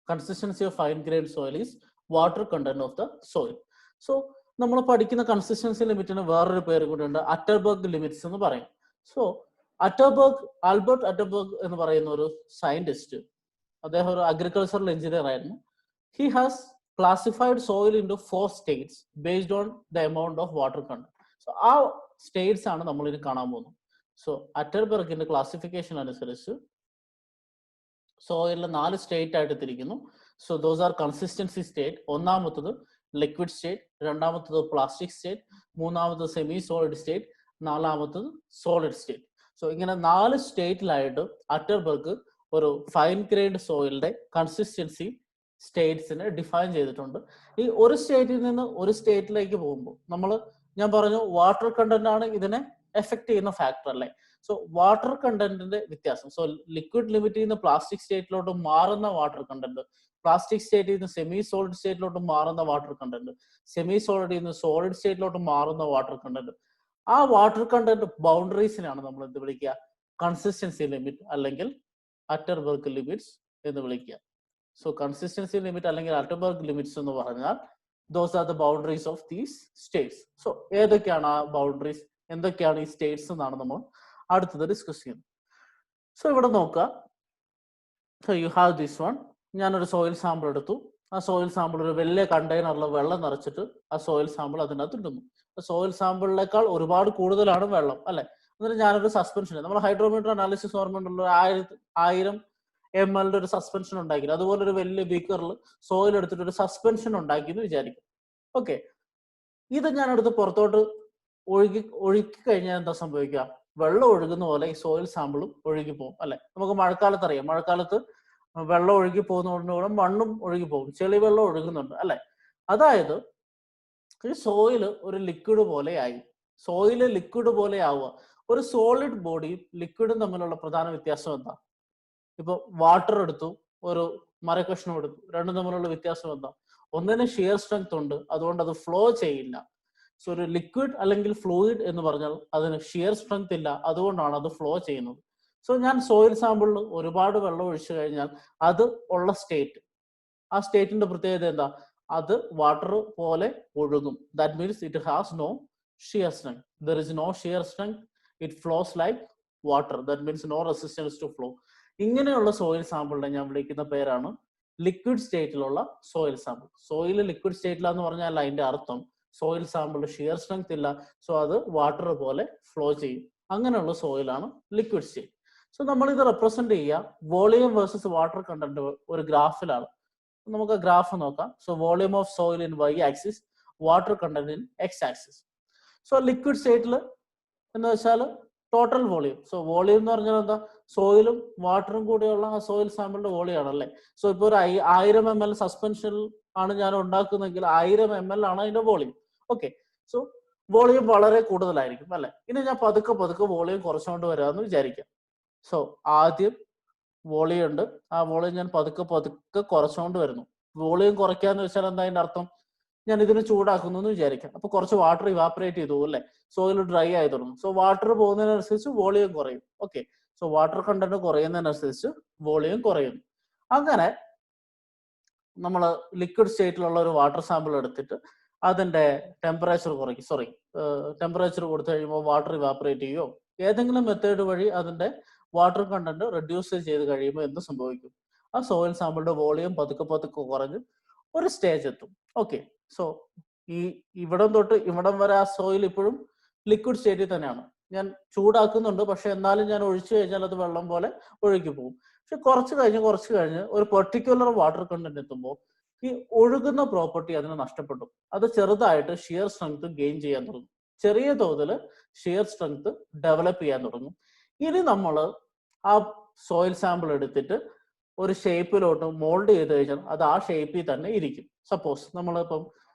consistency of fine grained soil is water content of the soil. So നമ്മൾ പഠിക്കുന്ന കൺസിസ്റ്റൻസി ലിമിറ്റിന് വേറൊരു പേര് കൂടി ഉണ്ട്, അറ്റർബർഗ് ലിമിറ്റ്സ് എന്ന് പറയും. സോ ആൽബർട്ട് അറ്റർബർഗ് എന്ന് പറയുന്ന ഒരു സയന്റിസ്റ്റ് അദ്ദേഹം ഒരു അഗ്രികൾച്ചറൽ എഞ്ചിനീയർ ആയിരുന്നു. He has classified soil into 4 states based on the amount of water content. So ആ സ്റ്റേറ്റ്സ് ആണ് നമ്മൾ ഇനി കാണാൻ പോകുന്നത്. സോ അറ്റർബർഗിന്റെ ക്ലാസിഫിക്കേഷൻ അനുസരിച്ച് സോയിലിൽ 4 സ്റ്റേറ്റ് ആയിട്ട് തിരിക്കുന്നു. So those are consistency state, ഒന്നാമത്തത് ലിക്വിഡ് സ്റ്റേറ്റ്, രണ്ടാമത്തത് പ്ലാസ്റ്റിക് സ്റ്റേറ്റ്, മൂന്നാമത്തത് സെമി സോളിഡ് സ്റ്റേറ്റ്, നാലാമത്തത് സോളിഡ് സ്റ്റേറ്റ്. സോ ഇങ്ങനെ 4 സ്റ്റേറ്റിലായിട്ട് അറ്റർബർഗ് ഒരു ഫൈൻ ഗ്രൈൻഡ് സോയിലിന്റെ കൺസിസ്റ്റൻസി സ്റ്റേറ്റ്സിനെ ഡിഫൈൻ ചെയ്തിട്ടുണ്ട്. ഈ ഒരു സ്റ്റേറ്റിൽ നിന്ന് ഒരു സ്റ്റേറ്റിലേക്ക് പോകുമ്പോൾ ഞാൻ പറഞ്ഞു വാട്ടർ കണ്ടന്റ് ആണ് ഇതിനെ എഫക്ട് ചെയ്യുന്ന ഫാക്ടർ അല്ലേ. സോ വാട്ടർ കണ്ടന്റിന്റെ വ്യത്യാസം, സോ ലിക്വിഡ് ലിമിറ്റിൽ നിന്ന് പ്ലാസ്റ്റിക് സ്റ്റേറ്റിലോട്ട് മാറുന്ന വാട്ടർ കണ്ടന്റ്, പ്ലാസ്റ്റിക് സ്റ്റേറ്റിൽ നിന്ന് സെമി സോളിഡ് സ്റ്റേറ്റിലോട്ട് മാറുന്ന വാട്ടർ കണ്ടന്റ്, സെമി സോളിഡിൽ നിന്ന് സോളിഡ് സ്റ്റേറ്റിലോട്ട് മാറുന്ന വാട്ടർ കണ്ടന്റ്, ആ വാട്ടർ കണ്ടന്റ് ബൗണ്ടറീസിനാണ് നമ്മൾ എന്ത് വിളിക്കുക? കൺസിസ്റ്റൻസി ലിമിറ്റ് അല്ലെങ്കിൽ അറ്റർബർഗ് ലിമിറ്റ്സ് എന്ന് വിളിക്കുക. സോ കൺസിസ്റ്റൻസി ലിമിറ്റ് അല്ലെങ്കിൽ അറ്റർബർഗ് ലിമിറ്റ്സ് എന്ന് പറഞ്ഞാൽ those are the boundaries of these States. So ഏതൊക്കെയാണ് ആ ബൗണ്ടറീസ്, എന്തൊക്കെയാണ് ഈ സ്റ്റേറ്റ്സ് എന്നാണ് നമ്മൾ അടുത്തത് ഡിസ്കസ് ചെയ്യുന്നത്. സോ ഇവിടെ നോക്കുക, so you have this one. ഞാനൊരു സോയിൽ സാമ്പിൾ എടുത്തു. ആ സോയിൽ സാമ്പിൾ ഒരു വലിയ കണ്ടെയ്നറിൽ വെള്ളം നിറച്ചിട്ട് ആ സോയിൽ സാമ്പിൾ അതിനകത്ത് ഇടുന്നു. സോയിൽ സാമ്പിളിനേക്കാൾ ഒരുപാട് കൂടുതലാണ് വെള്ളം അല്ലെ. എന്നിട്ട് ഞാനൊരു സസ്പെൻഷൻ, നമ്മൾ ഹൈഡ്രോമീറ്റർ അനാലിസിസ് ഓർമ്മയുള്ള 1000 ml ഒരു സസ്പെൻഷൻ ഉണ്ടാക്കി, അതുപോലെ ഒരു വലിയ ബീക്കറിൽ സോയിൽ എടുത്തിട്ട് ഒരു സസ്പെൻഷൻ ഉണ്ടാക്കി എന്ന് വിചാരിക്കും. ഓക്കെ, ഇത് ഞാൻ എടുത്ത് പുറത്തോട്ട് ഒഴുക്കി കഴിഞ്ഞാൽ എന്താ സംഭവിക്കുക? വെള്ളം ഒഴുകുന്ന പോലെ ഈ സോയിൽ സാമ്പിളും ഒഴുകി പോകും അല്ലെ. നമുക്ക് മഴക്കാലത്ത് അറിയാം, മഴക്കാലത്ത് വെള്ളം ഒഴുകി പോകുന്നതോടുകൂടെ മണ്ണും ഒഴുകി പോകും, ചെളി വെള്ളം ഒഴുകുന്നുണ്ട് അല്ലെ. അതായത് ഈ സോയില് ഒരു ലിക്വിഡ് പോലെ ആയി. സോയില് ലിക്വിഡ് പോലെ ആവുക. ഒരു സോളിഡ് ബോഡിയും ലിക്വിഡും തമ്മിലുള്ള പ്രധാന വ്യത്യാസം എന്താ? ഇപ്പൊ വാട്ടർ എടുത്തു, ഒരു മരക്കഷ്ണം എടുത്തു, രണ്ടും തമ്മിലുള്ള വ്യത്യാസം എന്താ? ഒന്നിന് ഷിയർ സ്ട്രെങ്ത് ഉണ്ട്, അതുകൊണ്ട് അത് ഫ്ലോ ചെയ്യില്ല. സോ ഒരു ലിക്വിഡ് അല്ലെങ്കിൽ ഫ്ലൂയിഡ് എന്ന് പറഞ്ഞാൽ അതിന് ഷിയർ സ്ട്രെങ്ത് ഇല്ല, അതുകൊണ്ടാണ് അത് ഫ്ലോ ചെയ്യുന്നത്. സോ ഞാൻ സോയിൽ സാമ്പിളിൽ ഒരുപാട് വെള്ളം ഒഴിച്ചു കഴിഞ്ഞാൽ അത് ഉള്ള സ്റ്റേറ്റ്, ആ സ്റ്റേറ്റിന്റെ പ്രത്യേകത എന്താ? അത് വാട്ടർ പോലെ ഒഴുകും. That means it has no shear strength. There is no shear strength, it flows like water. That means no resistance to flow. ഇങ്ങനെയുള്ള സോയിൽ സാമ്പിളിനെ ഞാൻ വിളിക്കുന്ന പേരാണ് ലിക്വിഡ് സ്റ്റേറ്റിലുള്ള സോയിൽ സാമ്പിൾ. സോയിൽ ലിക്വിഡ് സ്റ്റേറ്റിലാന്ന് പറഞ്ഞാൽ അതിന്റെ അർത്ഥം സോയിൽ സാമ്പിളിൽ ഷിയർ സ്ട്രെങ്ത് ഇല്ല, സോ അത് വാട്ടർ പോലെ ഫ്ലോ ചെയ്യും. അങ്ങനെയുള്ള സോയിലാണ് ലിക്വിഡ് സ്റ്റേറ്റ്. സോ നമ്മൾ ഇത് റെപ്രസെന്റ് ചെയ്യുക വോളിയം വേഴ്സസ് വാട്ടർ കണ്ടന്റ് ഒരു ഗ്രാഫിലാണ്. നമുക്ക് ഗ്രാഫ് നോക്കാം. So volume of soil in y axis, water content in x axis. So liquid സ്റ്റേറ്റിൽ എന്ന് വെച്ചാൽ ടോട്ടൽ വോളിയം. സോ വോളിയം എന്ന് പറഞ്ഞാൽ എന്താ? സോയിലും വാട്ടറും കൂടെയുള്ള ആ സോയിൽ സാമ്പിളിന്റെ വോളിയം ആണല്ലേ. സോ ഇപ്പൊ ഒരു 1000 ml സസ്പെൻഷനിൽ ആണ് ഞാൻ ഉണ്ടാക്കുന്നതെങ്കിൽ 1000 ml ആണ് അതിന്റെ വോളിയം. ഓക്കെ, സോ വോളിയം വളരെ കൂടുതലായിരിക്കും അല്ലെ. ഇനി ഞാൻ പതുക്കെ വോളിയം കുറച്ചുകൊണ്ട് വരാമെന്ന് വിചാരിക്കാം. സോ ആദ്യം വോളിയം ഉണ്ട്, ആ വോളിയം ഞാൻ പതുക്കെ കുറച്ചുകൊണ്ട് വരുന്നു. വോളിയം കുറയ്ക്കാന്ന് വെച്ചാൽ എന്താ അതിന്റെ അർത്ഥം? ഞാൻ ഇതിന് ചൂടാക്കുന്നു എന്ന് വിചാരിക്കാം. അപ്പൊ കുറച്ച് വാട്ടർ ഇവാപറേറ്റ് ചെയ്തു അല്ലെ, സോയിൽ ഡ്രൈ ആയി തുടങ്ങും. സോ വാട്ടർ പോകുന്നതിനനുസരിച്ച് വോളിയം കുറയും. ഓക്കെ, സോ വാട്ടർ കണ്ടന്റ് കുറയുന്നതിനനുസരിച്ച് വോളിയം കുറയുന്നു. അങ്ങനെ നമ്മൾ ലിക്വിഡ് സ്റ്റേറ്റിലുള്ള ഒരു വാട്ടർ സാമ്പിൾ എടുത്തിട്ട് അതിന്റെ ടെമ്പറേച്ചർ കുറയ്ക്കും. ടെമ്പറേച്ചർ കൊടുത്തു കഴിയുമ്പോൾ വാട്ടർ ഇവാപറേറ്റ് ചെയ്യുകയോ ഏതെങ്കിലും മെത്തേഡ് വഴി അതിന്റെ വാട്ടർ കണ്ടന്റ് റെഡ്യൂസ് ചെയ്ത് കഴിയുമ്പോൾ എന്ത് സംഭവിക്കും? ആ സോയിൽ സാമ്പിളിന്റെ വോളിയം പതുക്കെ കുറഞ്ഞ് ഒരു സ്റ്റേജ് എത്തും. ഓക്കെ, സോ ഇവിടം തൊട്ട് ഇവിടം വരെ ആ സോയിൽ ഇപ്പോഴും ലിക്വിഡ് സ്റ്റേറ്റിൽ തന്നെയാണ്. ഞാൻ ചൂടാക്കുന്നുണ്ട്, പക്ഷെ എന്നാലും ഞാൻ ഒഴിച്ചു കഴിഞ്ഞാൽ അത് വെള്ളം പോലെ ഒഴുകി പോകും. പക്ഷെ കുറച്ച് കഴിഞ്ഞ് ഒരു പെർട്ടിക്കുലർ വാട്ടർ കണ്ടന്റ് എത്തുമ്പോൾ ഈ ഒഴുകുന്ന പ്രോപ്പർട്ടി അതിന് നഷ്ടപ്പെട്ടു. അത് ചെറുതായിട്ട് ഷിയർ സ്ട്രെങ്ത് ഗെയിൻ ചെയ്യാൻ തുടങ്ങും, ചെറിയ തോതിൽ ഷിയർ സ്ട്രെങ്ത് ഡെവലപ്പ് ചെയ്യാൻ തുടങ്ങും. ഇനി നമ്മൾ ആ സോയിൽ സാമ്പിൾ എടുത്തിട്ട് ഒരു ഷേപ്പിലോട്ട് മോൾഡ് ചെയ്ത് കഴിഞ്ഞാൽ അത് ആ ഷേപ്പിൽ തന്നെ ഇരിക്കും. സപ്പോസ് നമ്മളിപ്പം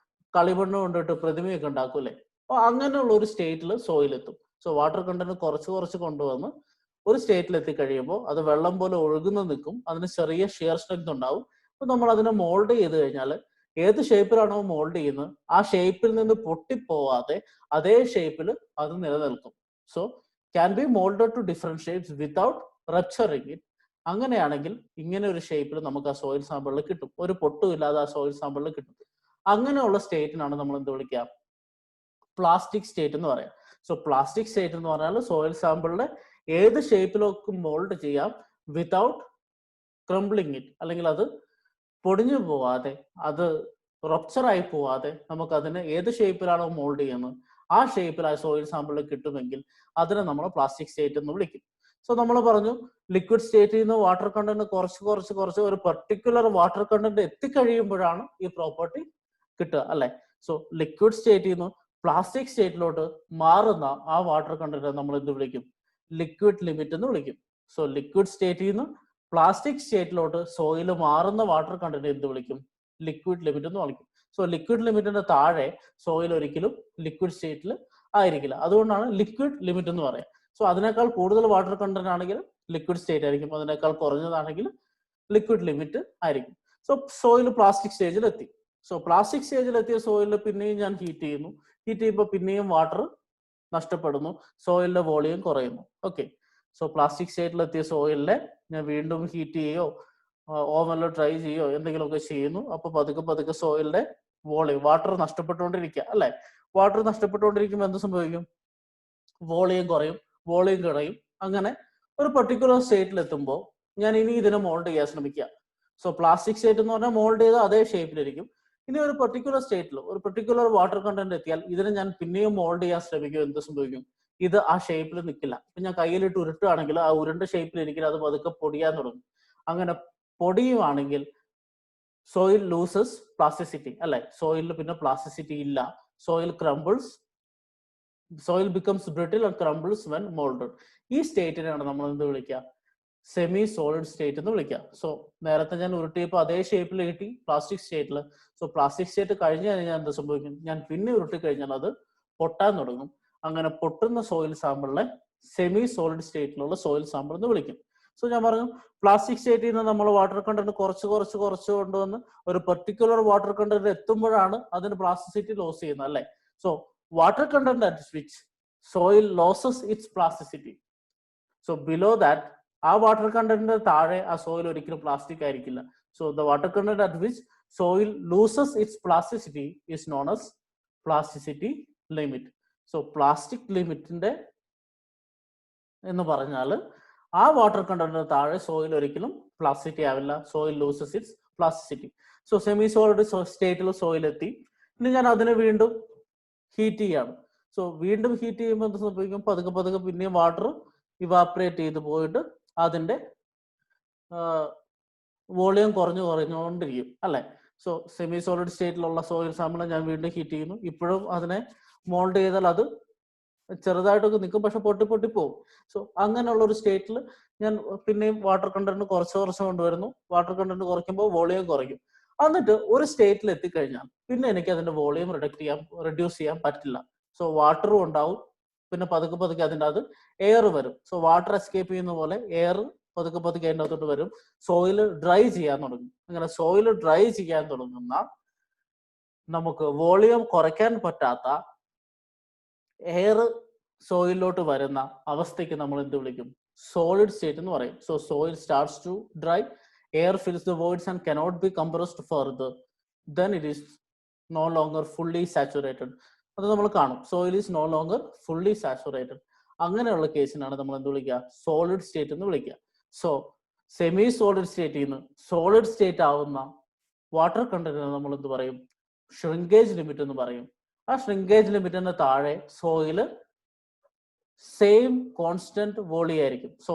കളിമണ്ണ് കൊണ്ടിട്ട് പ്രതിമയൊക്കെ ഉണ്ടാക്കും അല്ലേ, അപ്പൊ അങ്ങനെയുള്ള ഒരു സ്റ്റേറ്റിൽ സോയിൽ എത്തും. സോ വാട്ടർ കണ്ടന്റ് കുറച്ച് കൊണ്ടുവന്ന് ഒരു സ്റ്റേറ്റിൽ എത്തിക്കഴിയുമ്പോൾ അത് വെള്ളം പോലെ ഒഴുകുന്ന നിൽക്കും, അതിന് ചെറിയ ഷിയർ സ്ട്രെങ്ത് ഉണ്ടാവും. അപ്പൊ നമ്മൾ അതിനെ മോൾഡ് ചെയ്ത് കഴിഞ്ഞാൽ ഏത് ഷേപ്പിലാണോ മോൾഡ് ചെയ്യുന്നത് ആ ഷേപ്പിൽ നിന്ന് പൊട്ടിപ്പോവാതെ അതേ ഷേപ്പിൽ അത് നിലനിൽക്കും. So can be moulded to different shapes without rupturing it. അങ്ങനെയാണെങ്കിൽ ഇങ്ങനെ ഒരു ഷേപ്പിൽ നമുക്ക് ആ സോയിൽ സാമ്പിളിൽ കിട്ടും, ഒരു പൊട്ടും ഇല്ലാതെ ആ സോയിൽ സാമ്പിളിൽ കിട്ടും. അങ്ങനെയുള്ള സ്റ്റേറ്റിനാണ് നമ്മൾ എന്ത് വിളിക്കുക? പ്ലാസ്റ്റിക് സ്റ്റേറ്റ് എന്ന് പറയാം. സോ പ്ലാസ്റ്റിക് സ്റ്റേറ്റ് എന്ന് പറഞ്ഞാൽ സോയിൽ സാമ്പിളിനെ ഏത് ഷേപ്പിലൊക്കെ മോൾഡ് ചെയ്യാം വിതൗട്ട് ക്രംബ്ലിങ് ഇറ്റ്, അല്ലെങ്കിൽ അത് പൊടിഞ്ഞു പോവാതെ, അത് റപ്ചറായി പോവാതെ നമുക്ക് അതിനെ ഏത് ഷേപ്പിലാണോ മോൾഡ് ചെയ്യുന്നത് ആ ഷേപ്പിൽ ആ സോയിൽ സാമ്പിളിൽ കിട്ടുമെങ്കിൽ അതിനെ നമ്മൾ പ്ലാസ്റ്റിക് സ്റ്റേറ്റ് എന്ന് വിളിക്കും. സോ നമ്മൾ പറഞ്ഞു ലിക്വിഡ് സ്റ്റേറ്റിൽ നിന്ന് വാട്ടർ കണ്ടന്റ് കുറച്ച് ഒരു പെർട്ടിക്കുലർ വാട്ടർ കണ്ടന്റ് എത്തിക്കഴിയുമ്പോഴാണ് ഈ പ്രോപ്പർട്ടി കിട്ടുക, അല്ലെ? സോ ലിക്വിഡ് സ്റ്റേറ്റിൽ നിന്ന് പ്ലാസ്റ്റിക് സ്റ്റേറ്റിലോട്ട് മാറുന്ന ആ വാട്ടർ കണ്ടന്റ് നമ്മൾ എന്ത് വിളിക്കും? ലിക്വിഡ് ലിമിറ്റ് എന്ന് വിളിക്കും. സോ ലിക്വിഡ് സ്റ്റേറ്റിൽ നിന്ന് പ്ലാസ്റ്റിക് സ്റ്റേറ്റിലോട്ട് സോയിൽ മാറുന്ന വാട്ടർ കണ്ടന്റ് എന്ത് വിളിക്കും? ലിക്വിഡ് ലിമിറ്റ് എന്ന് വിളിക്കും. സോ ലിക്വിഡ് ലിമിറ്റിന്റെ താഴെ സോയിൽ ഒരിക്കലും ലിക്വിഡ് സ്റ്റേറ്റിൽ ആയിരിക്കില്ല. അതുകൊണ്ടാണ് ലിക്വിഡ് ലിമിറ്റ് എന്ന് പറയാം. സോ അതിനേക്കാൾ കൂടുതൽ വാട്ടർ കണ്ടന്റ് ആണെങ്കിൽ ലിക്വിഡ് സ്റ്റേറ്റ് ആയിരിക്കും, അതിനേക്കാൾ കുറഞ്ഞതാണെങ്കിൽ ലിക്വിഡ് ലിമിറ്റ് ആയിരിക്കും. സോ സോയിൽ പ്ലാസ്റ്റിക് സ്റ്റേജിൽ എത്തി. സോ പ്ലാസ്റ്റിക് സ്റ്റേജിൽ എത്തിയ സോയിലിൽ പിന്നെയും ഞാൻ ഹീറ്റ് ചെയ്യുന്നു. ഹീറ്റ് ചെയ്യുമ്പോൾ പിന്നെയും വാട്ടർ നഷ്ടപ്പെടുന്നു, സോയിലിന്റെ വോളിയം കുറയുന്നു. ഓക്കെ, സോ പ്ലാസ്റ്റിക് സ്റ്റേറ്റിൽ എത്തിയ സോയിലിനെ ഞാൻ വീണ്ടും ഹീറ്റ് ചെയ്യോ ഓവനിലോ ട്രൈ ചെയ്യോ എന്തെങ്കിലുമൊക്കെ ചെയ്യുന്നു. അപ്പൊ പതുക്കെ സോയിലിന്റെ വോളിയം, വാട്ടർ നഷ്ടപ്പെട്ടുകൊണ്ടിരിക്കുക, അല്ലെ? വാട്ടർ നഷ്ടപ്പെട്ടുകൊണ്ടിരിക്കുമ്പോൾ എന്ത് സംഭവിക്കും? വോളിയം കുറയും, വോളിയം കുറയും. അങ്ങനെ ഒരു പെർട്ടിക്കുലർ സ്റ്റേറ്റിൽ എത്തുമ്പോൾ ഞാൻ ഇനി ഇതിനെ മോൾഡ് ചെയ്യാൻ ശ്രമിക്കുക. സോ പ്ലാസ്റ്റിക് സ്റ്റേറ്റ് എന്ന് പറഞ്ഞാൽ മോൾഡ് ചെയ്ത് അതേ ഷേപ്പിലിരിക്കും. ഇനി ഒരു പെർട്ടിക്കുലർ സ്റ്റേറ്റിൽ ഒരു പെർട്ടിക്കുലർ വാട്ടർ കണ്ടന്റ് എത്തിയാൽ ഇതിനെ ഞാൻ പിന്നെയും മോൾഡ് ചെയ്യാൻ ശ്രമിക്കും. എന്ത് സംഭവിക്കും? ഇത് ആ ഷേപ്പിൽ നിൽക്കില്ല. ഇപ്പൊ ഞാൻ കയ്യിലിട്ട് ഉരുട്ടുകയാണെങ്കിൽ ആ ഉരുണ്ട ഷേപ്പിൽ ഇരിക്കില്ല, അത് പതുക്കെ പൊടിയാൻ തുടങ്ങും. അങ്ങനെ പൊടിയുവാണെങ്കിൽ സോയിൽ ലൂസസ് പ്ലാസ്റ്റിസിറ്റി, അല്ലെ? സോയിലിൽ പിന്നെ പ്ലാസ്റ്റിസിറ്റി ഇല്ല. Soil crumbles, soil becomes brittle and crumbles when moulded. ഈ സ്റ്റേറ്റിനാണ് നമ്മൾ എന്ത് വിളിക്കുക? സെമി സോളിഡ് സ്റ്റേറ്റ് എന്ന് വിളിക്കുക. സോ നേരത്തെ ഞാൻ ഉരുട്ടിയപ്പോൾ അതേ ഷേപ്പിൽ കിട്ടി പ്ലാസ്റ്റിക് സ്റ്റേറ്റിൽ. സോ പ്ലാസ്റ്റിക് സ്റ്റേറ്റ് കഴിഞ്ഞു കഴിഞ്ഞാൽ എന്ത് സംഭവിക്കും? ഞാൻ പിന്നെ ഉരുട്ടി കഴിഞ്ഞാൽ അത് പൊട്ടാൻ തുടങ്ങും. അങ്ങനെ പൊട്ടുന്ന സോയിൽ സാമ്പിളിനെ സെമി സോളിഡ് സ്റ്റേറ്റിലുള്ള സോയിൽ സാമ്പിൾ എന്ന് വിളിക്കും. സോ ഞാൻ പറഞ്ഞു പ്ലാസ്റ്റിക് സ്റ്റേറ്റിൽ നിന്ന് നമ്മൾ വാട്ടർ കണ്ടന്റ് കുറച്ച് കൊണ്ടുവന്ന് ഒരു പെർട്ടിക്കുലർ വാട്ടർ കണ്ടന്റ് എത്തുമ്പോഴാണ് അതിന് പ്ലാസ്റ്റിസിറ്റി ലോസ് ചെയ്യുന്നത്, അല്ലെ? So water content at which soil losses it's plasticity. So below that, ആ വാട്ടർ കണ്ടന്റിന്റെ താഴെ ആ സോയിൽ ഒരിക്കലും പ്ലാസ്റ്റിക് ആയിരിക്കില്ല. So the water content at which soil loses it's plasticity is known as plasticity limit. So plastic ലിമിറ്റിന്റെ എന്ന് പറഞ്ഞാൽ ആ വാട്ടർ കണ്ടന്റിന് താഴെ സോയിൽ ഒരിക്കലും പ്ലാസ്റ്റിസിറ്റി ആവില്ല. Soil loses it's plasticity. So semi solid സ്റ്റേറ്റിൽ സോയിൽ എത്തി. ഇനി ഞാൻ അതിനെ വീണ്ടും ഹീറ്റ് ചെയ്യാണ്. സോ വീണ്ടും ഹീറ്റ് ചെയ്യുമ്പോൾ എന്ത് സംഭവിക്കും? പതുക്കെ പിന്നെയും വാട്ടർ ഇവാപ്പറേറ്റ് ചെയ്ത് പോയിട്ട് അതിന്റെ വോളിയം കുറഞ്ഞുകൊണ്ടിരിക്കും, അല്ലെ? സോ സെമി സോളിഡ് സ്റ്റേറ്റിലുള്ള സോയിൽ സാമ്പിൾ ഞാൻ വീണ്ടും ഹീറ്റ് ചെയ്യുന്നു. ഇപ്പോഴും അതിനെ മോൾഡ് ചെയ്താൽ അത് ചെറുതായിട്ടൊക്കെ നിൽക്കും, പക്ഷെ പൊട്ടി പോകും. സോ അങ്ങനെയുള്ള ഒരു സ്റ്റേറ്റിൽ ഞാൻ പിന്നെയും വാട്ടർ കണ്ടന്റ് കുറച്ച് കൊണ്ടുവരുന്നു. വാട്ടർ കണ്ടന്റ് കുറയ്ക്കുമ്പോൾ വോളിയം കുറയ്ക്കും. എന്നിട്ട് ഒരു സ്റ്റേറ്റിൽ എത്തിക്കഴിഞ്ഞാൽ പിന്നെ എനിക്ക് അതിന്റെ വോളിയം റെഡ്യൂസ് ചെയ്യാൻ പറ്റില്ല. സോ വാട്ടറും ഉണ്ടാവും, പിന്നെ പതുക്കെ അതിൻ്റെ അത് എയർ വരും. സോ വാട്ടർ എസ്കേപ്പ് ചെയ്യുന്ന പോലെ എയർ പതുക്കെ അതിൻ്റെ അകത്തോട്ട് വരും. സോയിൽ ഡ്രൈ ചെയ്യാൻ തുടങ്ങും. അങ്ങനെ സോയിൽ ഡ്രൈ ചെയ്യാൻ തുടങ്ങുന്ന നമുക്ക് വോളിയം കുറയ്ക്കാൻ പറ്റാത്ത എയർ സോയിലിലോട്ട് വരുന്ന അവസ്ഥയ്ക്ക് നമ്മൾ എന്ത് വിളിക്കും? സോളിഡ് സ്റ്റേറ്റ് എന്ന് പറയും. So soil starts to dry, air fills the voids and cannot be compressed further, then it is no longer fully saturated. അത് നമ്മൾ കാണും, soil is no longer fully saturated. അങ്ങനെയുള്ള കേസിനാണ് നമ്മൾ എന്ത് വിളിക്കുക? സോളിഡ് സ്റ്റേറ്റ് എന്ന് വിളിക്കുക. സോ സെമി സോളിഡ് സ്റ്റേറ്റിൽ നിന്ന് സോളിഡ് സ്റ്റേറ്റ് ആവുന്ന വാട്ടർ കണ്ടന്റിന് നമ്മൾ എന്ത് പറയും? ഷ്രിങ്കേജ് ലിമിറ്റ് എന്ന് പറയും. ആ ഷ്രിങ്കേജ് ലിമിറ്റിന് താഴെ സോയില് സെയിം കോൺസ്റ്റന്റ് വോളിയം ആയിരിക്കും. സോ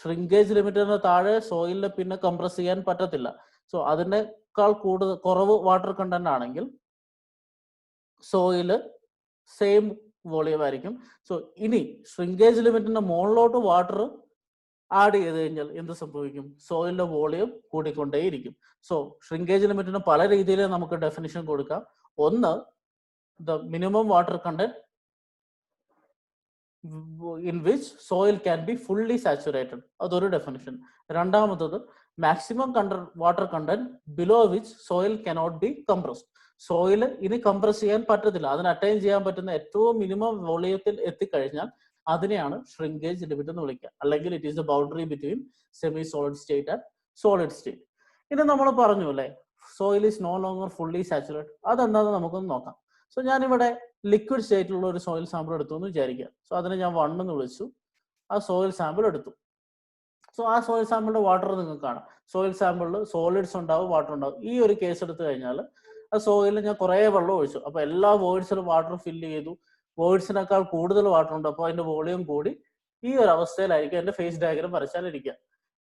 ഷ്രിങ്കേജ് ലിമിറ്റിന് താഴെ സോയിലിന് പിന്നെ കംപ്രസ് ചെയ്യാൻ പറ്റത്തില്ല. സോ അതിനേക്കാൾ കുറവ് വാട്ടർ കണ്ടന്റ് ആണെങ്കിൽ സോയില് സെയിം വോളിയം ആയിരിക്കും. സോ ഇനി ഷ്രിങ്കേജ് ലിമിറ്റിന്റെ മുകളിലോട്ട് വാട്ടർ ആഡ് ചെയ്ത് കഴിഞ്ഞാൽ എന്ത് സംഭവിക്കും? സോയിലിന്റെ വോളിയം കൂടിക്കൊണ്ടേയിരിക്കും. സോ ഷ്രിങ്കേജ് ലിമിറ്റിന് പല രീതിയിൽ നമുക്ക് ഡെഫിനിഷൻ കൊടുക്കാം. ഒന്ന്, the minimum water content in which soil can be fully saturated. അതൊരു ഡെഫിനിഷൻ. രണ്ടാമത്തത്, maximum water content below which soil cannot be compressed. Soil ഇനി കംപ്രസ് ചെയ്യാൻ പറ്റത്തില്ല, അതിന് അറ്റൈൻ ചെയ്യാൻ പറ്റുന്ന ഏറ്റവും മിനിമം വോളിയത്തിൽ എത്തിക്കഴിഞ്ഞാൽ അതിനെയാണ് ഷ്രിങ്കേജ് ലിമിറ്റ് എന്ന് വിളിക്കുക. അല്ലെങ്കിൽ it is the boundary between semi solid state and solid state. ഇനി നമ്മൾ പറഞ്ഞു അല്ലേ, soil is no longer fully saturated. അതെന്താണെന്ന് നമുക്കൊന്ന് നോക്കാം. സോ ഞാനിവിടെ ലിക്വിഡ് സ്റ്റേറ്റിലുള്ള ഒരു സോയിൽ സാമ്പിൾ എടുത്തു എന്ന് വിചാരിക്കുക. സോ അതിനെ ഞാൻ 1 എന്ന് വിളിച്ചു. ആ സോയിൽ സാമ്പിൾ എടുത്തു. സോ ആ സോയിൽ സാമ്പിളിന്റെ വാട്ടർ നിങ്ങൾക്ക് കാണാം. സോയിൽ സാമ്പിളിൽ സോളിഡ്സ് ഉണ്ടാവും, വാട്ടർ ഉണ്ടാവും. ഈ ഒരു കേസ് എടുത്തു കഴിഞ്ഞാൽ ആ സോയിലിൽ ഞാൻ കുറേ വെള്ളം ഒഴിച്ചു, അപ്പൊ എല്ലാ വോയിഡ്സിലും വാട്ടർ ഫില്ല് ചെയ്തു. വോയിഡ്സിനേക്കാൾ കൂടുതൽ വാട്ടർ ഉണ്ട്, അപ്പോൾ അതിന്റെ വോളിയം കൂടി. ഈ ഒരു അവസ്ഥയിലായിരിക്കും എന്റെ ഫേസ് ഡയഗ്രം വരച്ചാലിരിക്കുക.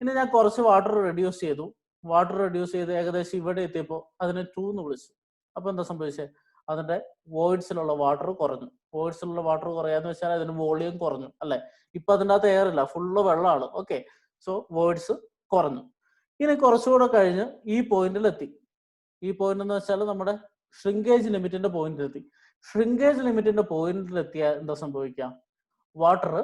ഇനി ഞാൻ കുറച്ച് വാട്ടർ റെഡ്യൂസ് ചെയ്തു. വാട്ടർ റെഡ്യൂസ് ചെയ്ത് ഏകദേശം ഇവിടെ എത്തിയപ്പോൾ അതിനെ 2 എന്ന് വിളിച്ചു. അപ്പൊ എന്താ സംഭവിച്ചത്? അതിന്റെ വോയിഡ്സിലുള്ള വാട്ടർ കുറഞ്ഞു. വോയിഡ്സിലുള്ള വാട്ടർ കുറയാന്ന് വെച്ചാൽ അതിന്റെ വോളിയം കുറഞ്ഞു അല്ലെ. ഇപ്പൊ അതിൻ്റെ അകത്ത് എയർ ഇല്ല, ഫുള്ള് വെള്ളമാണ്. ഓക്കെ, സോ വോയിഡ്സ് കുറഞ്ഞു. ഇനി കുറച്ചുകൂടെ കഴിഞ്ഞ് ഈ പോയിന്റിൽ എത്തി. ഈ പോയിന്റ് എന്ന് വെച്ചാൽ നമ്മുടെ ഷ്രിങ്കേജ് ലിമിറ്റിന്റെ പോയിന്റിൽ എത്തി. ഷ്രിങ്കേജ് ലിമിറ്റിന്റെ പോയിന്റിൽ എത്തിയാൽ എന്താ സംഭവിക്കാം? വാട്ടർ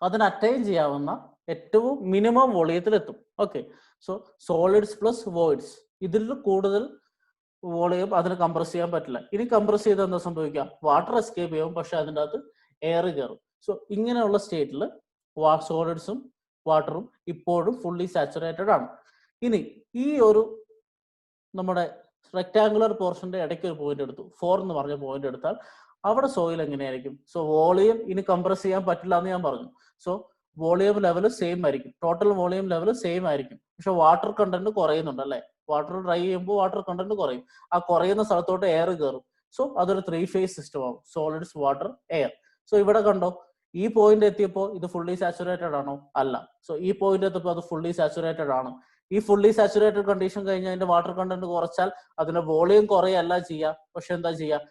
അതിന് അറ്റൈൻ ചെയ്യാവുന്ന ഏറ്റവും മിനിമം വോളിയത്തിൽ എത്തും. Okay, so solids plus voids, ഇതിൽ കൂടുതൽ വോളിയം അതിന് കംപ്രസ് ചെയ്യാൻ പറ്റില്ല. ഇനി കംപ്രസ് ചെയ്ത് എന്താ സംഭവിക്കാം? വാട്ടർ എസ്കേപ്പ് ചെയ്യും, പക്ഷെ അതിൻ്റെ അകത്ത് എയർ കയറും. സോ ഇങ്ങനെയുള്ള സ്റ്റേറ്റിൽ സോളിഡ്സും വാട്ടറും ഇപ്പോഴും ഫുള്ളി സാച്ചുറേറ്റഡ് ആണ്. ഇനി ഈ ഒരു നമ്മുടെ റെക്ടാങ്കുലർ പോർഷന്റെ ഇടയ്ക്ക് ഒരു പോയിന്റ് എടുത്തു, 4 എന്ന് പറഞ്ഞ പോയിന്റ് എടുത്താൽ അവിടെ സോയിൽ എങ്ങനെയായിരിക്കും? സോ വോളിയം ഇനി കംപ്രസ് ചെയ്യാൻ പറ്റില്ല എന്ന് ഞാൻ പറഞ്ഞു. സോ വോളിയം ലെവൽ സെയിം ആയിരിക്കും, ടോട്ടൽ വോളിയം ലെവൽ സെയിം ആയിരിക്കും. പക്ഷെ വാട്ടർ കണ്ടന്റ് കുറയുന്നുണ്ട് അല്ലെ. വാട്ടർ ഡ്രൈ ചെയ്യുമ്പോൾ വാട്ടർ കണ്ടന്റ് കുറയും. ആ കുറയുന്ന സ്ഥലത്തോട്ട് എയർ കയറും. സോ അതൊരു 3 ഫേസ് സിസ്റ്റം ആവും, സോളിഡ്സ് വാട്ടർ എയർ. സോ ഇവിടെ കണ്ടോ, ഈ പോയിന്റ് എത്തിയപ്പോൾ ഇത് ഫുള്ളി സാച്ചുറേറ്റഡ് ആണോ? അല്ല. സോ ഈ പോയിന്റ് എത്തിയപ്പോൾ അത് ഫുള്ളി സാച്ചുറേറ്റഡ് ആണ്. ഈ ഫുള്ളി സാച്ചുറേറ്റഡ് കണ്ടീഷൻ കഴിഞ്ഞ് അതിന്റെ വാട്ടർ കണ്ടന്റ് കുറച്ചാൽ അതിന്റെ വോളിയം കുറയല്ല ചെയ്യുക, പക്ഷെ എന്താ ചെയ്യുക?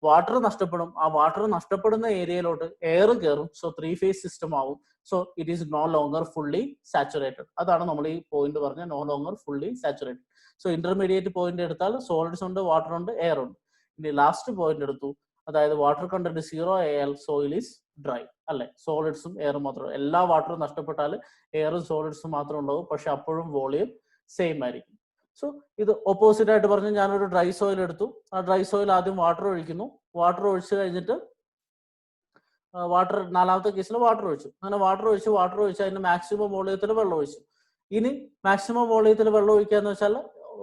വാട്ടർ നഷ്ടപ്പെടും. ആ വാട്ടർ നഷ്ടപ്പെടുന്ന ഏരിയയിലോട്ട് എയർ കയറും. സോ 3 ഫേസ് സിസ്റ്റം ആവും. So it is no longer fully saturated. അതാണ് നമ്മൾ ഈ പോയിന്റ് പറഞ്ഞ no longer fully saturated. So intermediate point എടുത്താൽ സോളിഡ്സ് ഉണ്ട്, വാട്ടർ ഉണ്ട്, എയർ ഉണ്ട്. ഇനി ലാസ്റ്റ് പോയിന്റ് എടുത്തു, അതായത് വാട്ടർ കണ്ടന്റ് 0 ആയാൽ സോയിൽ ഈസ് ഡ്രൈ അല്ലെ. സോളിഡ്സും എയറും മാത്രം, എല്ലാ വാട്ടറും നഷ്ടപ്പെട്ടാൽ എയറും സോളിഡ്സും മാത്രം ഉണ്ടാവും, പക്ഷെ അപ്പോഴും വോളിയം സെയിം ആയിരിക്കും. സോ ഇത് ഓപ്പോസിറ്റ് ആയിട്ട് പറഞ്ഞ് ഞാനൊരു ഡ്രൈ സോയിൽ എടുത്തു. ആ ഡ്രൈ സോയിൽ ആദ്യം വാട്ടർ ഒഴിക്കുന്നു. വാട്ടർ ഒഴിച്ചു കഴിഞ്ഞിട്ട് വാട്ടർ, നാലാമത്തെ കേസിൽ വാട്ടർ ഒഴിച്ചു. അങ്ങനെ വാട്ടർ ഒഴിച്ച് അതിന്റെ മാക്സിമം വോളിയത്തിൽ വെള്ളം ഒഴിച്ചു. ഇനി മാക്സിമം വോളിയത്തിൽ വെള്ളം ഒഴിക്കാന്ന് വെച്ചാൽ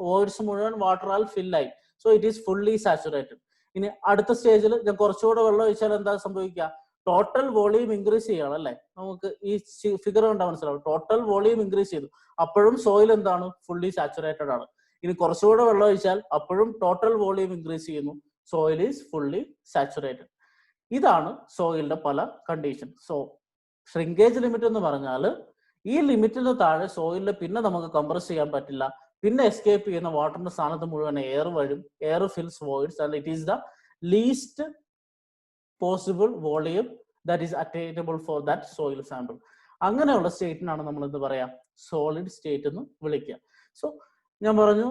വോയിഡ്സ് മുഴുവൻ വാട്ടറാൽ ഫില്ലായി. So it is fully saturated. ഇനി അടുത്ത സ്റ്റേജിൽ ഞാൻ കുറച്ചുകൂടെ വെള്ളം ഒഴിച്ചാൽ എന്താ സംഭവിക്കുക? ടോട്ടൽ വോളിയം ഇൻക്രീസ് ചെയ്യണം അല്ലെ. നമുക്ക് ഈ ഫിഗർ കണ്ടാൽ മനസ്സിലാവും. ടോട്ടൽ വോളിയം ഇൻക്രീസ് ചെയ്തു, അപ്പോഴും സോയിൽ എന്താണ്? ഫുള്ളി സാച്ചുറേറ്റഡ് ആണ്. ഇനി കുറച്ചുകൂടെ വെള്ളം ഒഴിച്ചാൽ അപ്പോഴും ടോട്ടൽ വോളിയം ഇൻക്രീസ് ചെയ്യുന്നു, സോയിൽ ഈസ് ഫുള്ളി സാച്ചുറേറ്റഡ്. ഇതാണ് സോയിലിന്റെ പല കണ്ടീഷൻ. സോ ഷ്രിങ്കേജ് ലിമിറ്റ് എന്ന് പറഞ്ഞാൽ ഈ ലിമിറ്റിന് താഴെ സോയിലിൽ പിന്നെ നമുക്ക് കംപ്രസ് ചെയ്യാൻ പറ്റില്ല. പിന്നെ എസ്കേപ്പ് ചെയ്യുന്ന വാട്ടറിന്റെ സ്ഥാനത്ത് മുഴുവൻ എയർ വരും. Air fils voids and it is the least possible volume that is attainable for that soil sample. അങ്ങനെയുള്ള സ്റ്റേറ്റിനാണ് നമ്മൾ എന്ത് പറയാ? സോളിഡ് സ്റ്റേറ്റ് എന്ന് വിളിക്കുക. സോ ഞാൻ പറഞ്ഞു,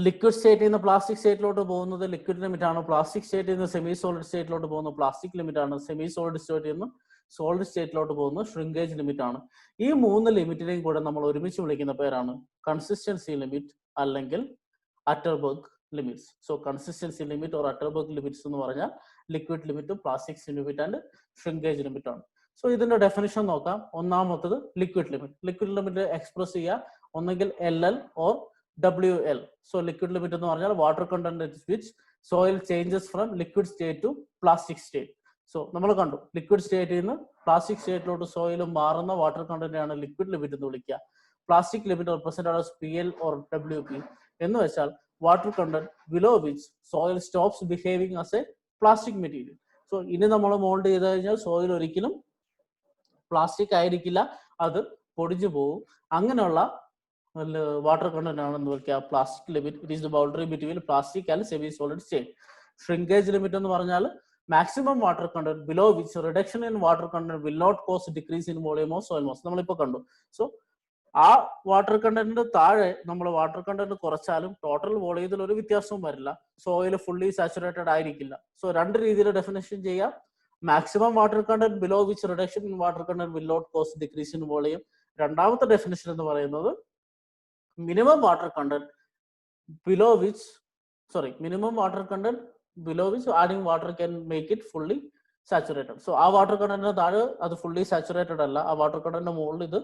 ലിക്വിഡ് സ്റ്റേറ്റിൽ നിന്ന് പ്ലാസ്റ്റിക് സ്റ്റേറ്റിലോട്ട് പോകുന്നത് ലിക്വിഡ് ലിമിറ്റ് ആണ്. പ്ലാസ്റ്റിക് സ്റ്റേറ്റിൽ നിന്ന് സെമി സോളിഡ് സ്റ്റേറ്റിലോട്ട് പോകുന്നത് പ്ലാസ്റ്റിക് ലിമിറ്റ് ആണ്. സെമി സോളിഡ് സ്റ്റേറ്റിൽ നിന്ന് സോളിഡ് സ്റ്റേറ്റിലോട്ട് പോകുന്നത് ഷ്രിങ്കേജ് ലിമിറ്റ് ആണ്. ഈ 3 ലിമിറ്റിനെയും കൂടെ നമ്മൾ ഒരുമിച്ച് വിളിക്കുന്ന പേരാണ് കൺസിസ്റ്റൻസി ലിമിറ്റ് അല്ലെങ്കിൽ Atterberg limits. So consistency limit or Atterberg limits എന്ന് പറഞ്ഞാൽ ലിക്വിഡ് ലിമിറ്റും plastic limit and shrinkage limit ആണ്. സോ ഇതിന്റെ ഡെഫിനിഷൻ നോക്കാം. ഒന്നാമത്തത് liquid limit. Liquid limit express ചെയ്യുക ഒന്നെങ്കിൽ LL or WL. So liquid limit എന്ന് പറഞ്ഞാൽ water content which soil changes from liquid state to plastic state. So നമ്മൾ കണ്ടു, ലിക്വിഡ് സ്റ്റേറ്റിൽ നിന്ന് പ്ലാസ്റ്റിക് സ്റ്റേറ്റിലോട്ട് സോയിൽ മാറുന്ന വാട്ടർ കണ്ടന്റിനെയാണ് ലിക്വിഡ് ലിമിറ്റ് എന്ന് വിളിക്കുക. Plastic limit represented as PL or WP എന്ന് വെച്ചാൽ water content below which soil stops behaving as A plastic material. So ഇനി നമ്മൾ മോൾഡ് ചെയ്ത് കഴിഞ്ഞാൽ സോയിൽ ഒരിക്കലും പ്ലാസ്റ്റിക് ആയിരിക്കില്ല, അത് പൊടിഞ്ഞു പോകും. അങ്ങനെയുള്ള വാട്ടർ കണ്ടന്റ് ആണെന്ന് വിളിക്കുക plastic limit. It is the boundary between plastic and semi solid state. Shrinkage limit എന്ന് പറഞ്ഞാൽ maximum water content below which reduction in water content will not cause decrease in volume of soil mass. നമ്മളിപ്പോൾ കണ്ടു. സോ ആ വാട്ടർ കണ്ടന്റിന്റെ താഴെ നമ്മൾ വാട്ടർ കണ്ടന്റ് കുറച്ചാലും ടോട്ടൽ വോളിയത്തിൽ ഒരു വ്യത്യാസവും വരില്ല. സോയിൽ ഫുള്ളി സാച്ചുറേറ്റഡ് ആയിരിക്കില്ല. സോ 2 രീതിയിൽ ഡെഫിനേഷൻ ചെയ്യാം. Maximum water content below which reduction in water content will not cause decrease in volume. രണ്ടാമത്തെ ഡെഫിനേഷൻ എന്ന് പറയുന്നത് minimum water content below which adding water can make it fully saturated. So ആ വാട്ടർ കണ്ടന്റ് താഴെ അത് ഫുള്ളി സാച്ചുറേറ്റഡ് അല്ല, ആ വാട്ടർ കണ്ടന്റ് മുകളിൽ ഇത്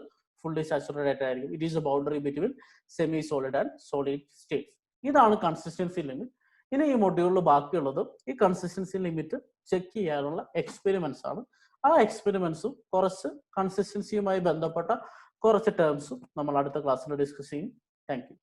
ഫുള്ളി സാച്ചുറേറ്റഡ് ആയിരിക്കും. It is A boundary between semi solid and solid state. ഇതാണ് കൺസിസ്റ്റൻസി ലിമിറ്റ്. ഇനി ഈ മൊഡ്യൂളിൽ ബാക്കിയുള്ളത് ഈ കൺസിസ്റ്റൻസി ലിമിറ്റ് ചെക്ക് ചെയ്യാനുള്ള എക്സ്പെരിമെന്റ്സ് ആണ്. ആ എക്സ്പെരിമെന്റ്സും കുറച്ച് കൺസിസ്റ്റൻസിയുമായി ബന്ധപ്പെട്ട കുറച്ച് ടേംസും നമ്മൾ അടുത്ത ക്ലാസ്സിൽ ഡിസ്കസ് ചെയ്യും. Thank you.